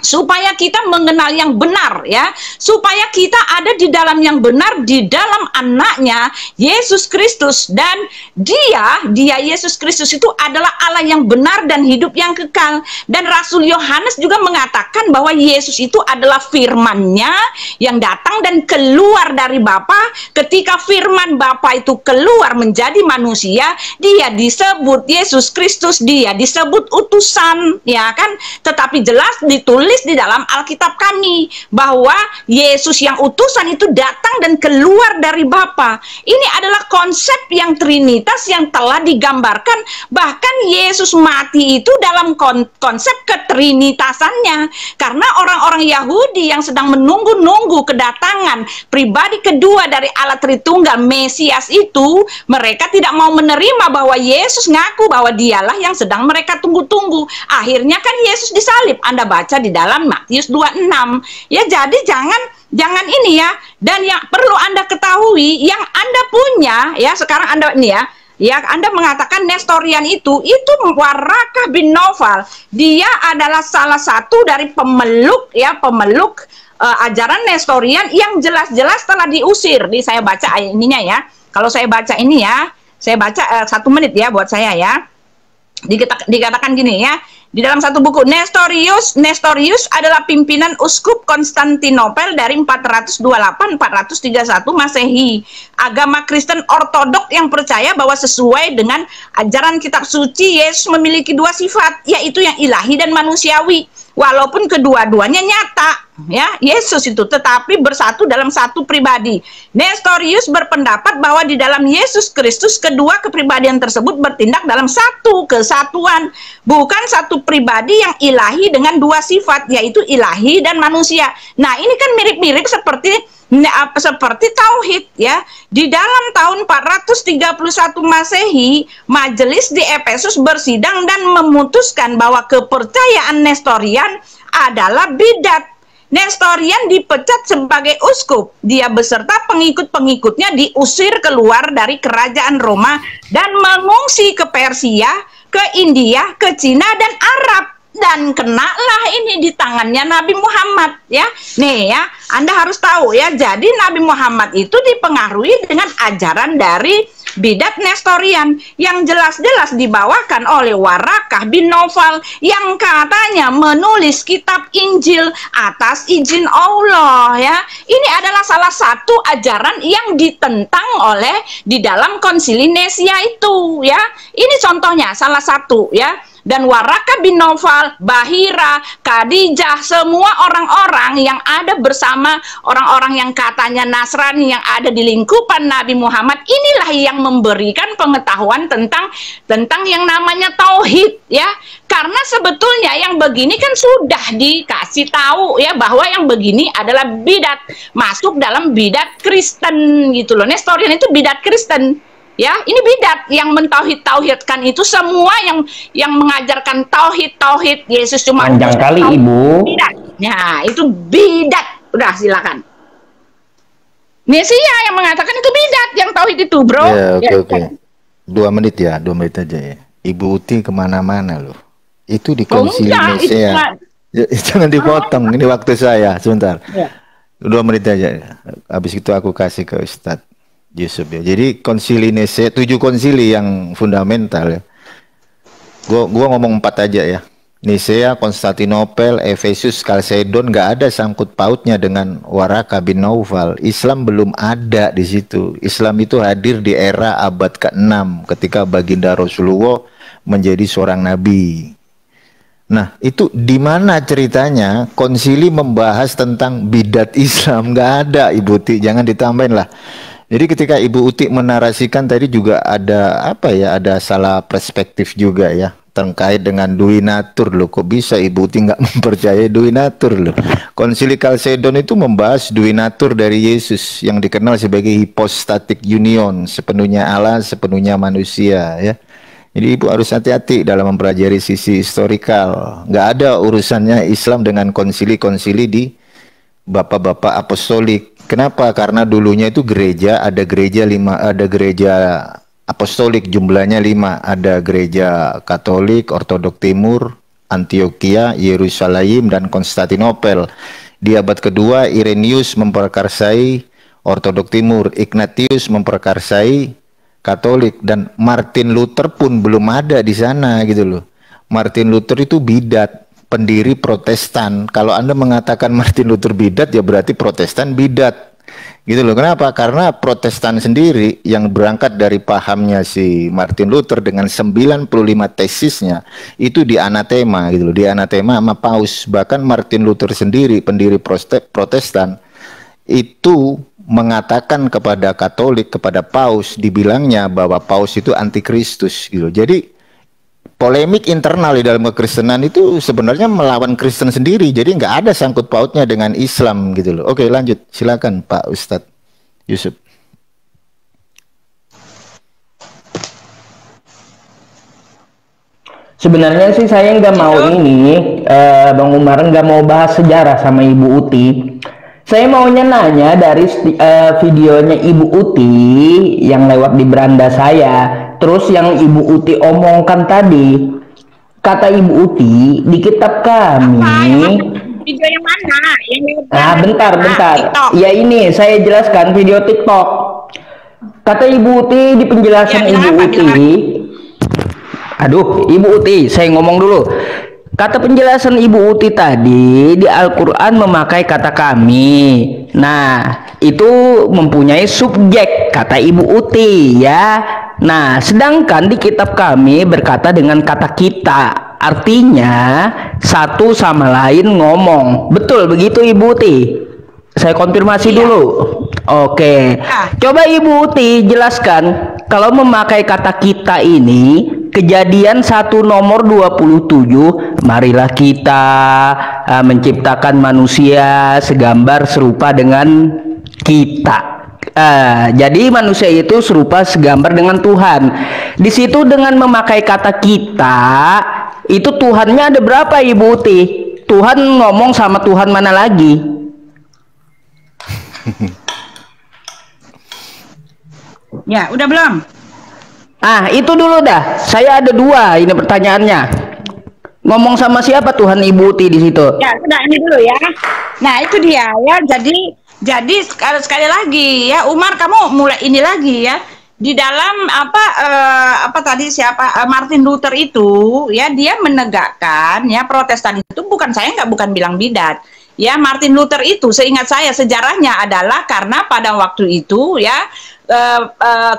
B: Supaya kita mengenal yang benar, ya, supaya kita ada di dalam yang benar, di dalam anaknya Yesus Kristus. Dan dia Yesus Kristus itu adalah Allah yang benar dan hidup yang kekal. Dan Rasul Yohanes juga mengatakan bahwa Yesus itu adalah firman-Nya yang datang dan keluar dari Bapa. Ketika firman Bapa itu keluar menjadi manusia, dia disebut Yesus Kristus, dia disebut utusan, ya kan? Tetapi jelas ditulis di dalam Alkitab kami bahwa Yesus yang utusan itu datang dan keluar dari Bapa. Ini adalah konsep yang Trinitas yang telah digambarkan. Bahkan Yesus mati itu dalam konsep ketrinitasannya. Karena orang-orang Yahudi yang sedang menunggu-nunggu kedatangan pribadi kedua dari Allah Tritunggal Mesias itu, mereka tidak mau menerima bahwa Yesus ngaku bahwa dialah yang sedang mereka tunggu-tunggu. Akhirnya kan Yesus disalib. Anda baca di dalam Matius 26. Ya, jadi jangan ini, ya. Dan yang perlu Anda ketahui, yang Anda punya, ya, sekarang Anda ini, ya, Anda mengatakan Nestorian itu Warakah bin Naufal. Dia adalah salah satu dari pemeluk ajaran Nestorian yang jelas-jelas telah diusir. Saya baca ininya, ya. Kalau saya baca ini, ya, saya baca 1 menit, ya, buat saya, ya. Dikatakan gini, ya. Di dalam satu buku, Nestorius adalah pimpinan uskup Konstantinopel dari 428-431 Masehi. Agama Kristen Ortodok yang percaya bahwa sesuai dengan ajaran kitab suci, Yesus memiliki 2 sifat, yaitu yang ilahi dan manusiawi. Walaupun kedua-duanya nyata, ya, Yesus itu, tetapi bersatu dalam satu pribadi. Nestorius berpendapat bahwa di dalam Yesus Kristus kedua kepribadian tersebut bertindak dalam satu kesatuan, bukan satu pribadi yang ilahi dengan 2 sifat, yaitu ilahi dan manusia. Nah, ini kan mirip-mirip seperti tauhid, ya. Di dalam tahun 431 Masehi, majelis di Efesus bersidang dan memutuskan bahwa kepercayaan Nestorian adalah bidat. Nestorian dipecat sebagai uskup. Dia beserta pengikut-pengikutnya diusir keluar dari kerajaan Roma dan mengungsi ke Persia, ke India, ke Cina dan Arab. Dan kenalah ini di tangannya Nabi Muhammad, ya. Nih, ya, Anda harus tahu, ya. Jadi Nabi Muhammad itu dipengaruhi dengan ajaran dari bidat Nestorian yang jelas-jelas dibawakan oleh Warakah bin Naufal yang katanya menulis kitab Injil atas izin Allah, ya. Ini adalah salah satu ajaran yang ditentang oleh di dalam Konsili Nisia itu, ya. Ini contohnya salah satu, ya. Dan Warakah bin Naufal, Bahira, Khadijah, semua orang-orang yang ada bersama orang-orang yang katanya Nasrani yang ada di lingkupan Nabi Muhammad, inilah yang memberikan pengetahuan tentang yang namanya tauhid, ya. Karena sebetulnya yang begini kan sudah dikasih tahu, ya, bahwa yang begini adalah bidat, masuk dalam bidat Kristen gitu loh. Nestorian itu bidat Kristen. Ya, ini bidat yang mentauhid-tauhidkan itu semua yang mengajarkan tauhid Yesus cuma
F: panjang kali Ibu.
B: Bidat. Ya, itu bidat. Udah, silakan. Nesia yang mengatakan itu bidat, yang tauhid itu, bro.
E: Ya, oke. 2 menit, ya, 2 menit aja, ya. Ibu Uti kemana-mana loh. Itu di Konsili Nicea. Jangan dipotong, ini waktu saya, sebentar. Ya. 2 menit aja. Habis itu aku kasih ke Ustadz Yusuf ya. Jadi konsili Nicea, 7 konsili yang fundamental ya. Gua ngomong 4 aja ya. Nicea, Konstantinopel, Efesus, Kalsedon, nggak ada sangkut pautnya dengan Waraka bin Naufal. Islam belum ada di situ. Islam itu hadir di era abad ke-6 ketika baginda Rasulullah menjadi seorang nabi. Nah, itu di mana ceritanya konsili membahas tentang bidat Islam? Nggak ada, Ibu Uti, jangan ditambahin lah. Jadi ketika Ibu Uti menarasikan tadi juga ada apa ya? Ada salah perspektif juga ya. Terkait dengan Duinatur loh, kok bisa Ibu Uti nggak mempercayai Duinatur loh. Konsili Kalsedon itu membahas Duinatur dari Yesus yang dikenal sebagai hypostatic union, sepenuhnya Allah, sepenuhnya manusia ya. Jadi Ibu harus hati-hati dalam mempelajari sisi historikal. Nggak ada urusannya Islam dengan konsili-konsili di bapak-bapak apostolik. Kenapa? Karena dulunya itu gereja, ada gereja apostolik, jumlahnya 5. Ada gereja Katolik, Ortodok Timur, Antioquia, Yerusalem, dan Konstantinopel. Di abad kedua, Irenaeus memperkarsai Ortodok Timur, Ignatius memperkarsai Katolik, dan Martin Luther pun belum ada di sana gitu loh. Martin Luther itu bidat, pendiri Protestan. Kalau Anda mengatakan Martin Luther bidat, ya berarti Protestan bidat. Gitu loh. Kenapa? Karena Protestan sendiri yang berangkat dari pahamnya si Martin Luther dengan 95 tesisnya itu dianatema gitu loh, dianatema sama Paus. Bahkan Martin Luther sendiri, pendiri Protestan, itu mengatakan kepada Katolik, kepada Paus, dibilangnya bahwa Paus itu antikristus gitu. Jadi polemik internal di dalam kekristenan itu sebenarnya melawan Kristen sendiri. Jadi nggak ada sangkut pautnya dengan Islam gitu loh. Oke, lanjut. Silakan Pak Ustadz Yusuf.
F: Sebenarnya sih saya nggak mau ini, Bang Umar nggak mau bahas sejarah sama Ibu Uti. Saya maunya nanya dari videonya Ibu Uti yang lewat di beranda saya. Terus yang Ibu Uti omongkan tadi, kata Ibu Uti di kitab kami.
B: Video yang mana?
F: Bentar.
B: TikTok.
F: Ya ini saya jelaskan video TikTok. Kata Ibu Uti di penjelasan Ibu Uti. Aduh, Ibu Uti, saya ngomong dulu. Kata penjelasan Ibu Uti tadi di Al-Quran memakai kata kami. Nah, itu mempunyai subjek kata Ibu Uti ya. Nah, sedangkan di kitab kami berkata dengan kata kita. Artinya satu sama lain ngomong. Betul begitu Ibu Uti? Saya konfirmasi dulu. Oke. Coba Ibu Uti jelaskan kalau memakai kata kita ini. Kejadian 1 nomor 27, marilah kita menciptakan manusia segambar serupa dengan kita. Jadi manusia itu serupa segambar dengan Tuhan. Di situ dengan memakai kata kita, itu Tuhannya ada berapa Ibu Uti? Tuhan ngomong sama Tuhan mana lagi?
B: Ya, udah belum?
F: Itu dulu dah. Saya ada 2 ini pertanyaannya. Ngomong sama siapa Tuhan Ibu Uti di situ?
B: Ya, sudah ini dulu ya. Nah, itu dia ya. Jadi sekali lagi ya, Umar kamu mulai ini lagi ya. Di dalam apa tadi siapa Martin Luther itu ya, dia menegakkan ya Protestan itu bukan bilang bidat. Ya, Martin Luther itu seingat saya sejarahnya adalah karena pada waktu itu ya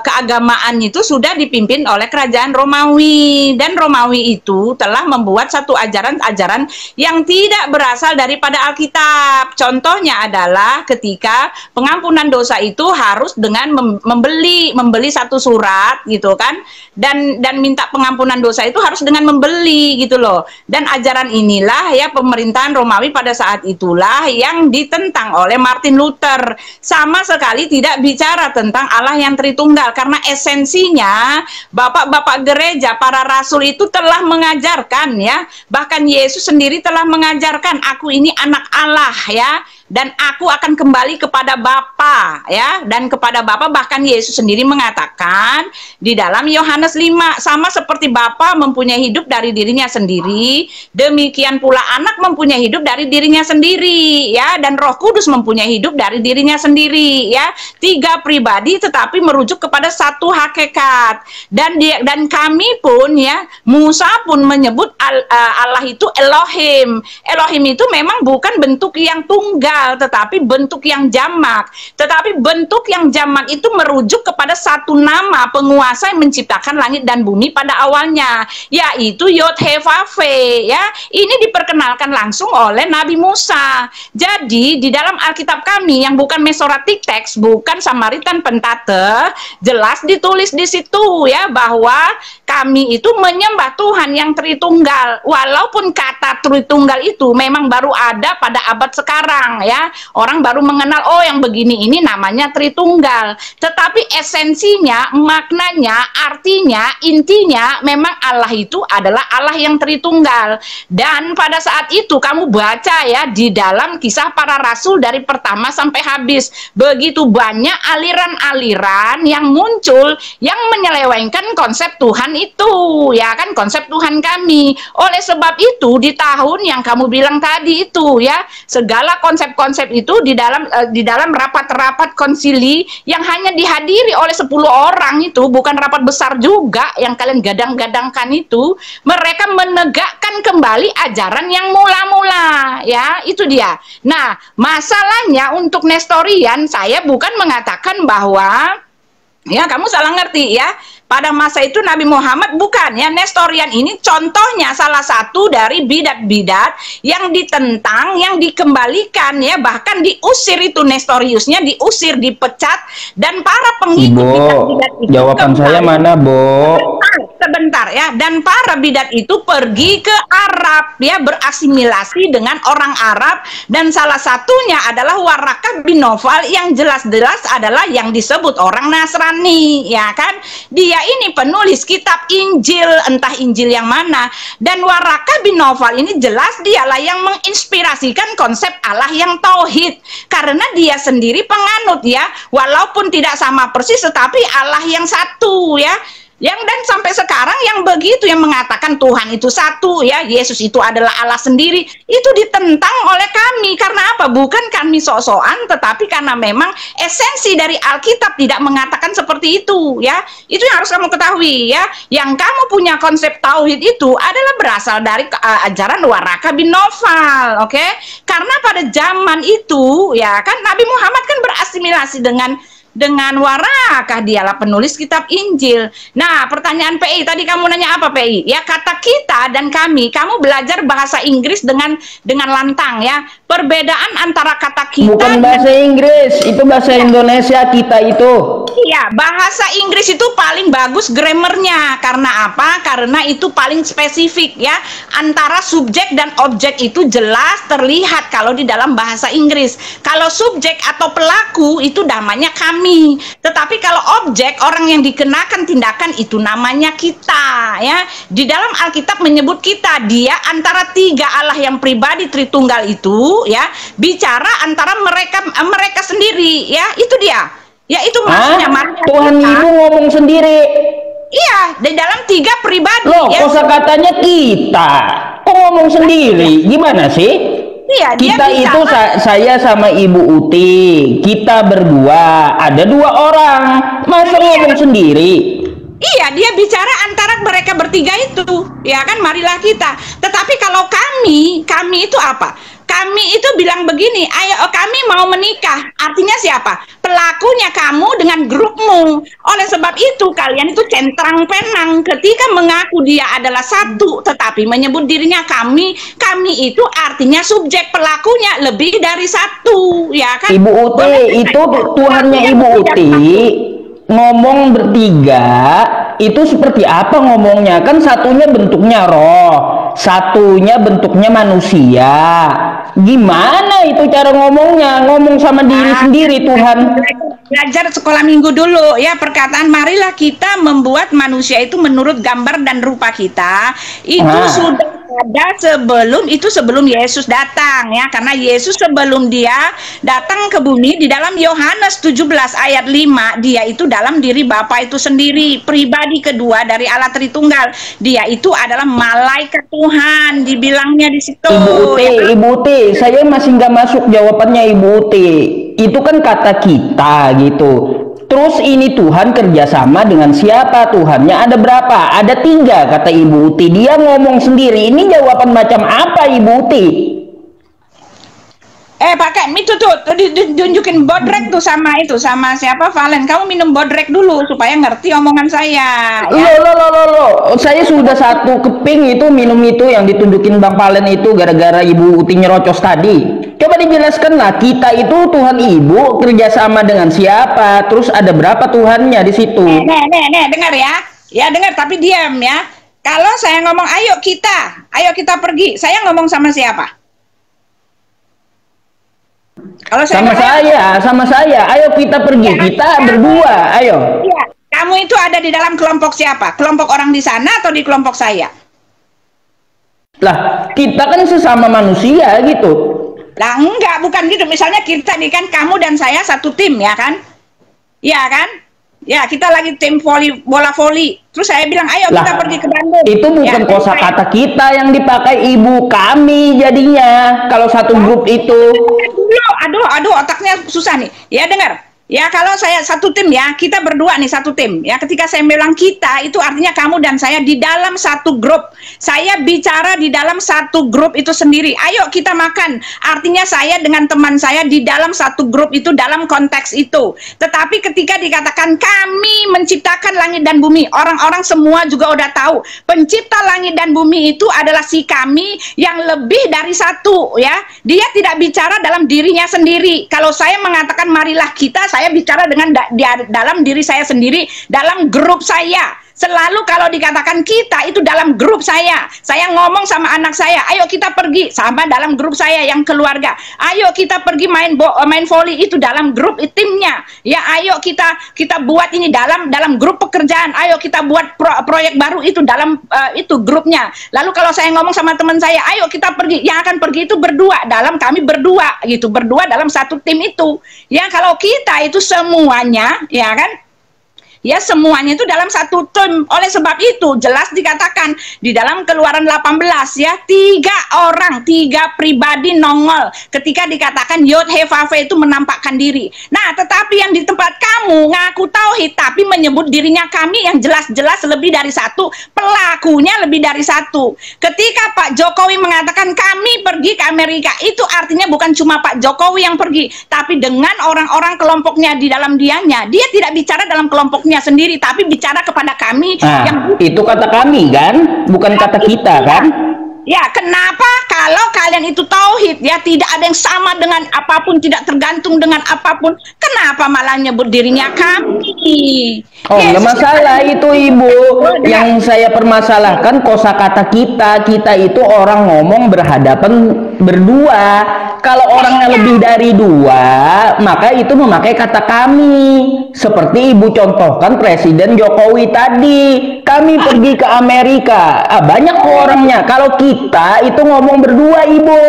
B: keagamaan itu sudah dipimpin oleh kerajaan Romawi, dan Romawi itu telah membuat satu ajaran-ajaran yang tidak berasal daripada Alkitab. Contohnya adalah ketika pengampunan dosa itu harus dengan membeli satu surat gitu kan, dan minta pengampunan dosa itu harus dengan membeli gitu loh. Dan ajaran inilah ya pemerintahan Romawi pada saat itulah yang ditentang oleh Martin Luther. Sama sekali tidak bicara tentang Allah yang Tritunggal, karena esensinya bapak-bapak gereja, para rasul itu telah mengajarkan ya, bahkan Yesus sendiri telah mengajarkan aku ini anak Allah ya. dan aku akan kembali kepada Bapa, ya, dan kepada Bapa. Bahkan Yesus sendiri mengatakan di dalam Yohanes 5, sama seperti Bapa mempunyai hidup dari dirinya sendiri, demikian pula anak mempunyai hidup dari dirinya sendiri, ya, dan Roh Kudus mempunyai hidup dari dirinya sendiri, ya. 3 pribadi tetapi merujuk kepada satu hakikat. Dan kami pun, ya, Musa pun menyebut Allah itu Elohim. Elohim itu memang bukan bentuk yang tunggal, tetapi bentuk yang jamak. Tetapi bentuk yang jamak itu merujuk kepada satu nama penguasa yang menciptakan langit dan bumi pada awalnya, yaitu Yod-He-Vav-He, ya. Ini diperkenalkan langsung oleh Nabi Musa. Jadi di dalam Alkitab kami yang bukan Masoretic Text, bukan Samaritan Pentateuch, jelas ditulis di situ, ya, bahwa kami itu menyembah Tuhan yang Tritunggal. Walaupun kata Tritunggal itu memang baru ada pada abad sekarang, ya. Orang baru mengenal, oh yang begini ini namanya Tritunggal. Tetapi esensinya, maknanya, artinya, intinya memang Allah itu adalah Allah yang Tritunggal. Dan pada saat itu kamu baca, ya, di dalam Kisah Para Rasul dari pertama sampai habis, begitu banyak aliran-aliran yang muncul yang menyelewengkan konsep Tuhan itu, ya kan, konsep Tuhan kami. Oleh sebab itu di tahun yang kamu bilang tadi itu, ya, segala konsep-konsep itu di dalam rapat-rapat konsili yang hanya dihadiri oleh 10 orang itu, bukan rapat besar juga yang kalian gadang-gadangkan itu, mereka menegakkan kembali ajaran yang mula-mula, ya, itu dia. Nah, masalahnya untuk Nestorian, saya bukan mengatakan bahwa, ya, kamu salah ngerti, ya. Pada masa itu Nabi Muhammad bukan, ya. Nestorian ini contohnya salah satu dari bidat-bidat yang ditentang, yang dikembalikan, ya, bahkan diusir itu Nestoriusnya, diusir, dipecat, dan para pengikut bidat-bidat itu
F: jawaban saya mana, Bo?
B: Sebentar, ya. Dan para bidat itu pergi ke Arab, ya, berasimilasi dengan orang Arab, dan salah satunya adalah Warakah bin Nawfal yang jelas-jelas adalah yang disebut orang Nasrani, ya kan. Dia ini penulis kitab Injil, entah Injil yang mana. Dan Warakah bin Nawfal ini jelas dialah yang menginspirasikan konsep Allah yang tauhid, karena dia sendiri penganut, ya, walaupun tidak sama persis tetapi Allah yang satu, ya. Yang dan sampai sekarang yang begitu, yang mengatakan Tuhan itu satu, ya, Yesus itu adalah Allah sendiri, itu ditentang oleh kami. Karena apa? Bukan kami sok-sokan, tetapi karena memang esensi dari Alkitab tidak mengatakan seperti itu, ya. Itu yang harus kamu ketahui, ya. Yang kamu punya konsep tauhid itu adalah berasal dari ajaran Warakah bin Nawfal, oke? Karena pada zaman itu, ya kan, Nabi Muhammad kan berasimilasi dengan Warakah, dialah penulis kitab Injil. Nah, pertanyaan PI tadi kamu nanya apa, PI? Ya, kata kita dan kami, kamu belajar bahasa Inggris dengan lantang, ya. Perbedaan antara kata kita
F: bukan bahasa Inggris, itu bahasa Indonesia kita itu.
B: Iya, bahasa Inggris itu paling bagus grammarnya. Karena apa? Karena itu paling spesifik, ya. Antara subjek dan objek itu jelas terlihat kalau di dalam bahasa Inggris. Kalau subjek atau pelaku itu namanya kami. Tetapi kalau objek, orang yang dikenakan tindakan, itu namanya kita, ya. Di dalam Alkitab menyebut kita, dia antara 3 Allah yang pribadi Tritunggal itu, ya, bicara antara mereka sendiri, ya. Itu dia. Ya, itu maksudnya.
F: Tuhan itu ngomong sendiri.
B: Iya, di dalam 3 pribadi.
F: Loh,
B: ya.
F: kosakatanya kita. Kok ngomong sendiri? Gimana sih?
B: Iya,
F: kita itu saya sama Ibu Uti, kita berdua, ada 2 orang, masa ngomong sendiri?
B: Iya, dia bicara antara mereka bertiga itu, ya kan, marilah kita. Tetapi kalau kami itu apa? Kami itu bilang begini, ayo kami mau menikah. Artinya siapa? Pelakunya kamu dengan grupmu. Oleh sebab itu kalian itu centang penang ketika mengaku dia adalah satu, tetapi menyebut dirinya kami. Kami itu artinya subjek, pelakunya lebih dari satu, ya kan?
F: Ibu Uti, itu Tuhannya Ibu Uti ngomong bertiga itu seperti apa ngomongnya? Kan satunya bentuknya roh, satunya bentuknya manusia. Gimana itu cara ngomongnya? Ngomong sama diri sendiri Tuhan.
B: Belajar sekolah minggu dulu, ya. Perkataan marilah kita membuat manusia itu menurut gambar dan rupa kita itu sudah ada sebelum Yesus datang ya, karena Yesus sebelum dia datang ke bumi di dalam Yohanes 17 ayat 5 dia itu dalam diri Bapa itu sendiri, pribadi kedua dari Allah Tritunggal. Dia itu adalah malaikat Tuhan, dibilangnya di situ.
F: Ibu Uti, saya masih nggak masuk jawabannya Ibu Uti. Itu kan kata kita gitu. Terus ini Tuhan kerjasama dengan siapa? Tuhannya ada berapa? Ada 3 kata Ibu Uti. Dia ngomong sendiri. Ini jawaban macam apa Ibu Uti?
B: Pakai itu tuh tunjukin bodrek tuh sama siapa Valen. Kamu minum bodrek dulu supaya ngerti omongan saya. Ya?
F: Loh. Saya sudah 1 keping itu minum itu yang ditunjukin Bang Valen itu gara-gara Ibu Uti nyerocos tadi. Coba dijelaskan lah, kita itu Tuhan Ibu kerjasama dengan siapa? Terus ada berapa Tuhannya di situ?
B: Nih, dengar ya. Ya dengar tapi diam ya. Kalau saya ngomong ayo kita pergi, saya ngomong sama siapa? Kalau
F: sama saya, ayo kita pergi, ya, kita berdua, ayo.
B: Iya, kamu itu ada di dalam kelompok siapa? Kelompok orang di sana atau di kelompok saya?
F: Lah, kita kan sesama manusia gitu.
B: Lah enggak, bukan gitu. Misalnya kita nih kan kamu dan saya satu tim ya kan? Iya kan? Ya, kita lagi tim bola voli. Terus saya bilang, ayo kita pergi ke Bandung.
F: Itu bukan ya, kosakata kita yang dipakai Ibu, kami jadinya. Kalau satu grup itu.
B: Aduh, otaknya susah nih. Ya dengar. Ya kalau saya satu tim ya, kita berdua nih satu tim. Ya ketika saya bilang kita, itu artinya kamu dan saya di dalam satu grup. Saya bicara di dalam satu grup itu sendiri. Ayo kita makan. Artinya saya dengan teman saya di dalam satu grup itu dalam konteks itu. Tetapi ketika dikatakan kami menciptakan langit dan bumi, orang-orang semua juga udah tahu. Pencipta langit dan bumi itu adalah si kami yang lebih dari satu ya. Dia tidak bicara dalam dirinya sendiri. Kalau saya mengatakan marilah kita, saya bicara dengan dalam diri saya sendiri, dalam grup saya. Selalu kalau dikatakan kita itu dalam grup saya. Saya ngomong sama anak saya, ayo kita pergi, sama dalam grup saya yang keluarga. Ayo kita pergi main volley, itu dalam grup timnya. Ya ayo kita buat ini dalam grup pekerjaan. Ayo kita buat proyek baru, itu dalam itu grupnya. Lalu kalau saya ngomong sama teman saya, ayo kita pergi, yang akan pergi itu berdua, dalam kami berdua gitu, berdua dalam satu tim itu. Ya kalau kita itu semuanya, ya kan? Ya semuanya itu dalam satu tim. Oleh sebab itu jelas dikatakan di dalam Keluaran 18 ya, 3 orang, 3 pribadi nongol ketika dikatakan Yod He Vav He itu menampakkan diri. Nah tetapi yang di tempat kamu ngaku tauhid tapi menyebut dirinya kami, yang jelas-jelas lebih dari satu, pelakunya lebih dari satu. Ketika Pak Jokowi mengatakan kami pergi ke Amerika, itu artinya bukan cuma Pak Jokowi yang pergi, tapi dengan orang-orang kelompoknya di dalam dianya. Dia tidak bicara dalam kelompoknya sendiri, tapi bicara kepada kami.
F: Yang itu kata kami kan, bukan kata kita kan?
B: Ya, kenapa kalau kalian itu tauhid ya, tidak ada yang sama dengan apapun, tidak tergantung dengan apapun, kenapa malah nyebut dirinya kami?
F: Oh, nggak masalah itu Ibu. Yang saya permasalahkan kosakata kita itu orang ngomong berhadapan berdua. Kalau orangnya lebih dari 2, maka itu memakai kata kami. Seperti Ibu contohkan Presiden Jokowi tadi, kami pergi ke Amerika. Banyak kok orangnya. Kalau kita itu ngomong berdua Ibu.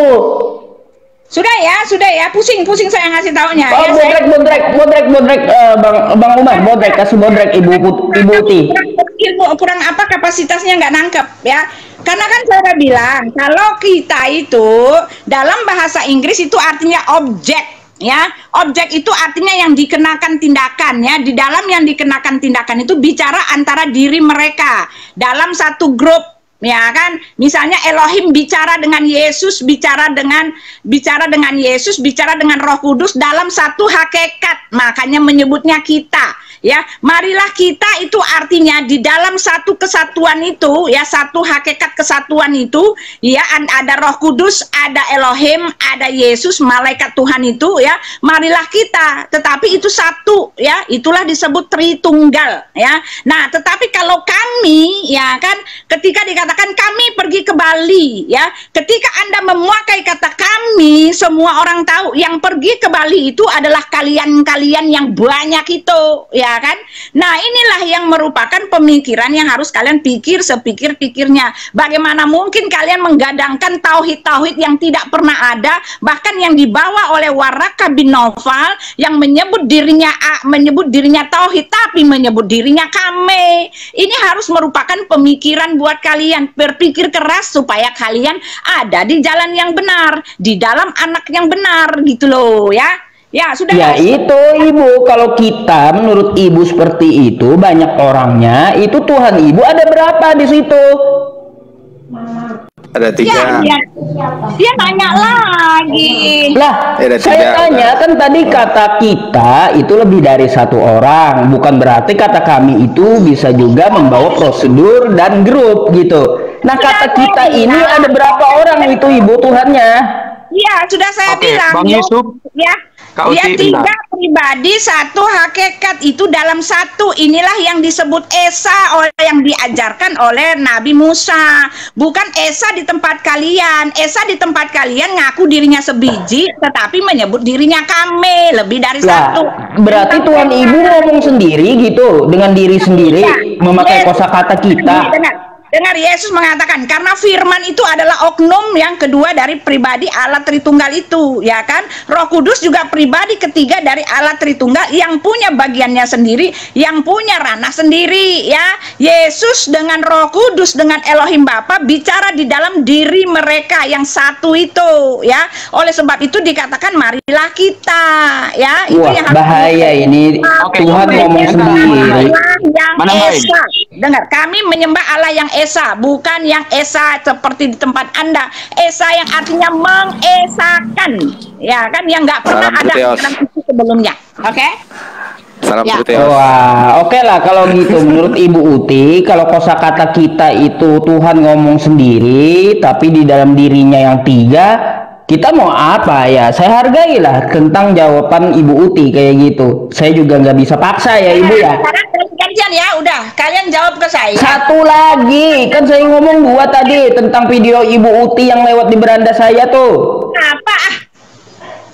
B: Sudah ya, pusing saya ngasih taunya.
F: Oh,
B: ya,
F: bodrek, Bang Umar, bodrek, kasih bodrek Ibu Uti.
B: Kurang apa kapasitasnya nggak nangkep ya. Karena kan saya bilang kalau kita itu dalam bahasa Inggris itu artinya objek ya. Objek itu artinya yang dikenakan tindakan ya. Di dalam yang dikenakan tindakan itu bicara antara diri mereka dalam satu grup. Ya kan, misalnya Elohim bicara dengan Yesus, bicara dengan Yesus, bicara dengan Roh Kudus dalam satu hakikat, makanya menyebutnya kita. Ya, marilah kita itu artinya di dalam satu kesatuan itu, ya satu hakikat kesatuan itu, ya ada Roh Kudus, ada Elohim, ada Yesus, malaikat Tuhan itu, ya marilah kita. Tetapi itu satu, ya itulah disebut Tritunggal, ya. Nah, tetapi kalau kami, ya kan, ketika dikatakan kami pergi ke Bali, ya, ketika Anda memakai kata kami, semua orang tahu yang pergi ke Bali itu adalah kalian-kalian yang banyak itu, ya. ya kan? Nah, inilah yang merupakan pemikiran yang harus kalian pikir sepikir-pikirnya. Bagaimana mungkin kalian menggadangkan tauhid-tauhid yang tidak pernah ada, bahkan yang dibawa oleh Waraka bin Naufal yang menyebut dirinya tauhid tapi menyebut dirinya kame. Ini harus merupakan pemikiran buat kalian, berpikir keras supaya kalian ada di jalan yang benar, di dalam anak yang benar gitu loh ya. Ya, sudah.
F: Ya itu Ibu, kalau kita menurut Ibu seperti itu, banyak orangnya, itu Tuhan Ibu ada berapa di situ?
C: Ada 3.
B: Dia nanya lagi.
F: Lah,
C: Ada
F: saya
C: 3,
F: tanya kan tadi kata kita itu lebih dari 1 orang, bukan berarti kata kami itu bisa juga membawa prosedur dan grup gitu. Nah, kata kita ini ada berapa orang itu Ibu Tuhannya?
B: Iya, sudah saya bilang.
G: Bang Yusuf.
B: Ya. Dia 3 pribadi, 1 hakikat, itu dalam 1. Inilah yang disebut Esa yang diajarkan oleh Nabi Musa. Bukan Esa di tempat kalian. Esa di tempat kalian ngaku dirinya sebiji, tetapi menyebut dirinya kame, lebih dari 1.
F: Berarti Tuhan Ibu ngomong sendiri gitu, dengan diri sendiri, memakai kosakata kita.
B: Dengar, Yesus mengatakan, karena firman itu adalah oknum yang kedua dari pribadi Allah Tritunggal itu, ya kan? Roh Kudus juga pribadi ketiga dari Allah Tritunggal yang punya bagiannya sendiri, yang punya ranah sendiri, ya. Yesus dengan Roh Kudus, dengan Elohim Bapa bicara di dalam diri mereka yang satu itu, ya. Oleh sebab itu dikatakan marilah kita, ya. Itu yang
F: bahaya ini. Tuhan ngomong sendiri.
B: Yang Esa. Dengar, kami menyembah Allah yang Esa, bukan yang Esa seperti di tempat Anda. Esa yang artinya mengesakan, ya kan, yang nggak pernah ada dalam itu sebelumnya. Oke?
C: Salam
B: Ya.
F: Wah, oke lah kalau gitu. Menurut Ibu Uti, kalau kosakata kita itu Tuhan ngomong sendiri, tapi di dalam dirinya yang 3, kita mau apa ya? Saya hargailah tentang jawaban Ibu Uti kayak gitu. Saya juga nggak bisa paksa ya Ibu ya.
B: Sekarang gantian ya, udah kalian jawab ke saya.
F: 1 lagi, kan saya ngomong 2 tadi tentang video Ibu Uti yang lewat di beranda saya tuh.
B: Apa?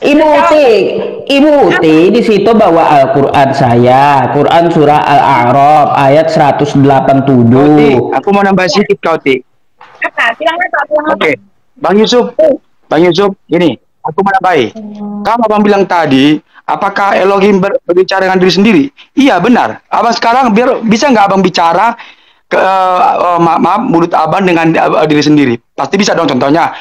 F: Ibu Uti di situ bawa Al-Qur'an saya, Quran surah Al-A'raf ayat 187.
G: Aku mau nambah sedikit kau, Ti. Oke. Bang Yusuf, ini aku mau nambahin. Kamu abang bilang tadi, apakah Elohim berbicara dengan diri sendiri? Iya benar. Abang sekarang bisa nggak abang bicara ke maaf mulut abang dengan diri sendiri? Pasti bisa dong. Contohnya,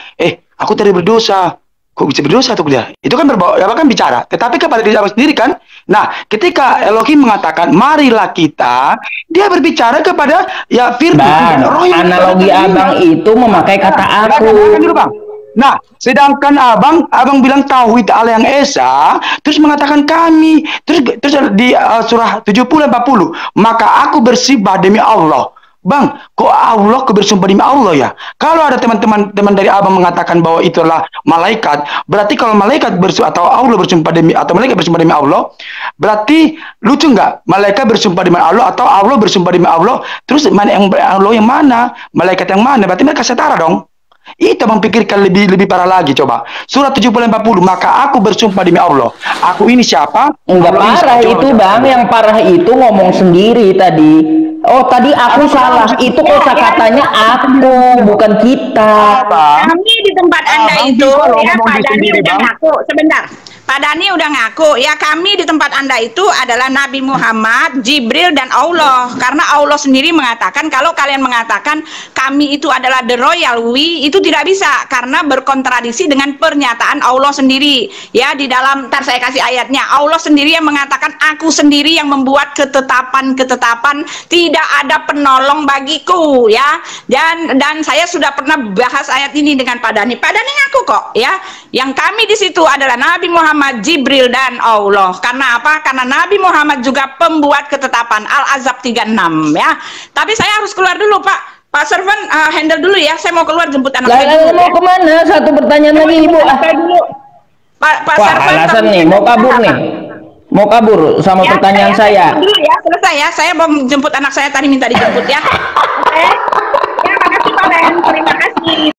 G: aku tadi berdosa. Kok bisa berdosa tuh dia? Itu kan abang kan bicara. Tetapi kepada diri abang sendiri kan. Nah, ketika Elohim mengatakan marilah kita, dia berbicara kepada ya firman.
F: Analogi abang itu memakai kata aku.
G: Nah, sedangkan abang bilang tauhid Allah yang Esa, terus mengatakan kami, terus di surah 70 dan 40, maka aku bersumpah demi Allah. Bang, kok Allah bersumpah demi Allah ya? Kalau ada teman-teman dari abang mengatakan bahwa itulah malaikat, berarti kalau malaikat atau Allah bersumpah demi atau malaikat bersumpah demi Allah, berarti lucu nggak? Malaikat bersumpah demi Allah atau Allah bersumpah demi Allah, terus mana yang Allah yang mana? Malaikat yang mana? Berarti mereka setara dong. Itu abang pikirkan lebih parah lagi. Coba surat 70 40, maka aku bersumpah demi Allah, aku ini siapa?
F: Enggak parah itu Bang, yang parah itu ngomong sendiri tadi. Oh tadi aku salah, itu kosakatanya aku, bukan kita.
B: Kami di tempat Anda itu ya, Pak Dani udah ngaku. Sebentar, Pak Dani udah ngaku ya, kami di tempat Anda itu adalah Nabi Muhammad, Jibril dan Allah. Karena Allah sendiri mengatakan, kalau kalian mengatakan kami itu adalah the royal we, itu tidak bisa karena berkontradiksi dengan pernyataan Allah sendiri. Ya, di dalam, ntar saya kasih ayatnya. Allah sendiri yang mengatakan, aku sendiri yang membuat ketetapan-ketetapan, tidak ada penolong bagiku ya. Dan saya sudah pernah bahas ayat ini dengan Pak Dani. Pak Dani ngaku kok ya. Yang kami di situ adalah Nabi Muhammad, Jibril dan Allah. Karena apa? Karena Nabi Muhammad juga pembuat ketetapan. Al-Azab 36 ya. Tapi saya harus keluar dulu, Pak. Pak Servan handle dulu ya. Saya mau keluar jemput anak saya dulu.
F: Mau kemana? Satu pertanyaan lagi Ibu.
B: Pak
F: Wah,
B: Servan
F: alasan nih, mau kabur nih. Mau kabur sama
B: ya,
F: pertanyaan saya.
B: Dulu ya, selesai ya. Saya mau jemput anak saya tadi minta dijemput ya. Oke. Ya, makasih Pak Ren. Terima kasih.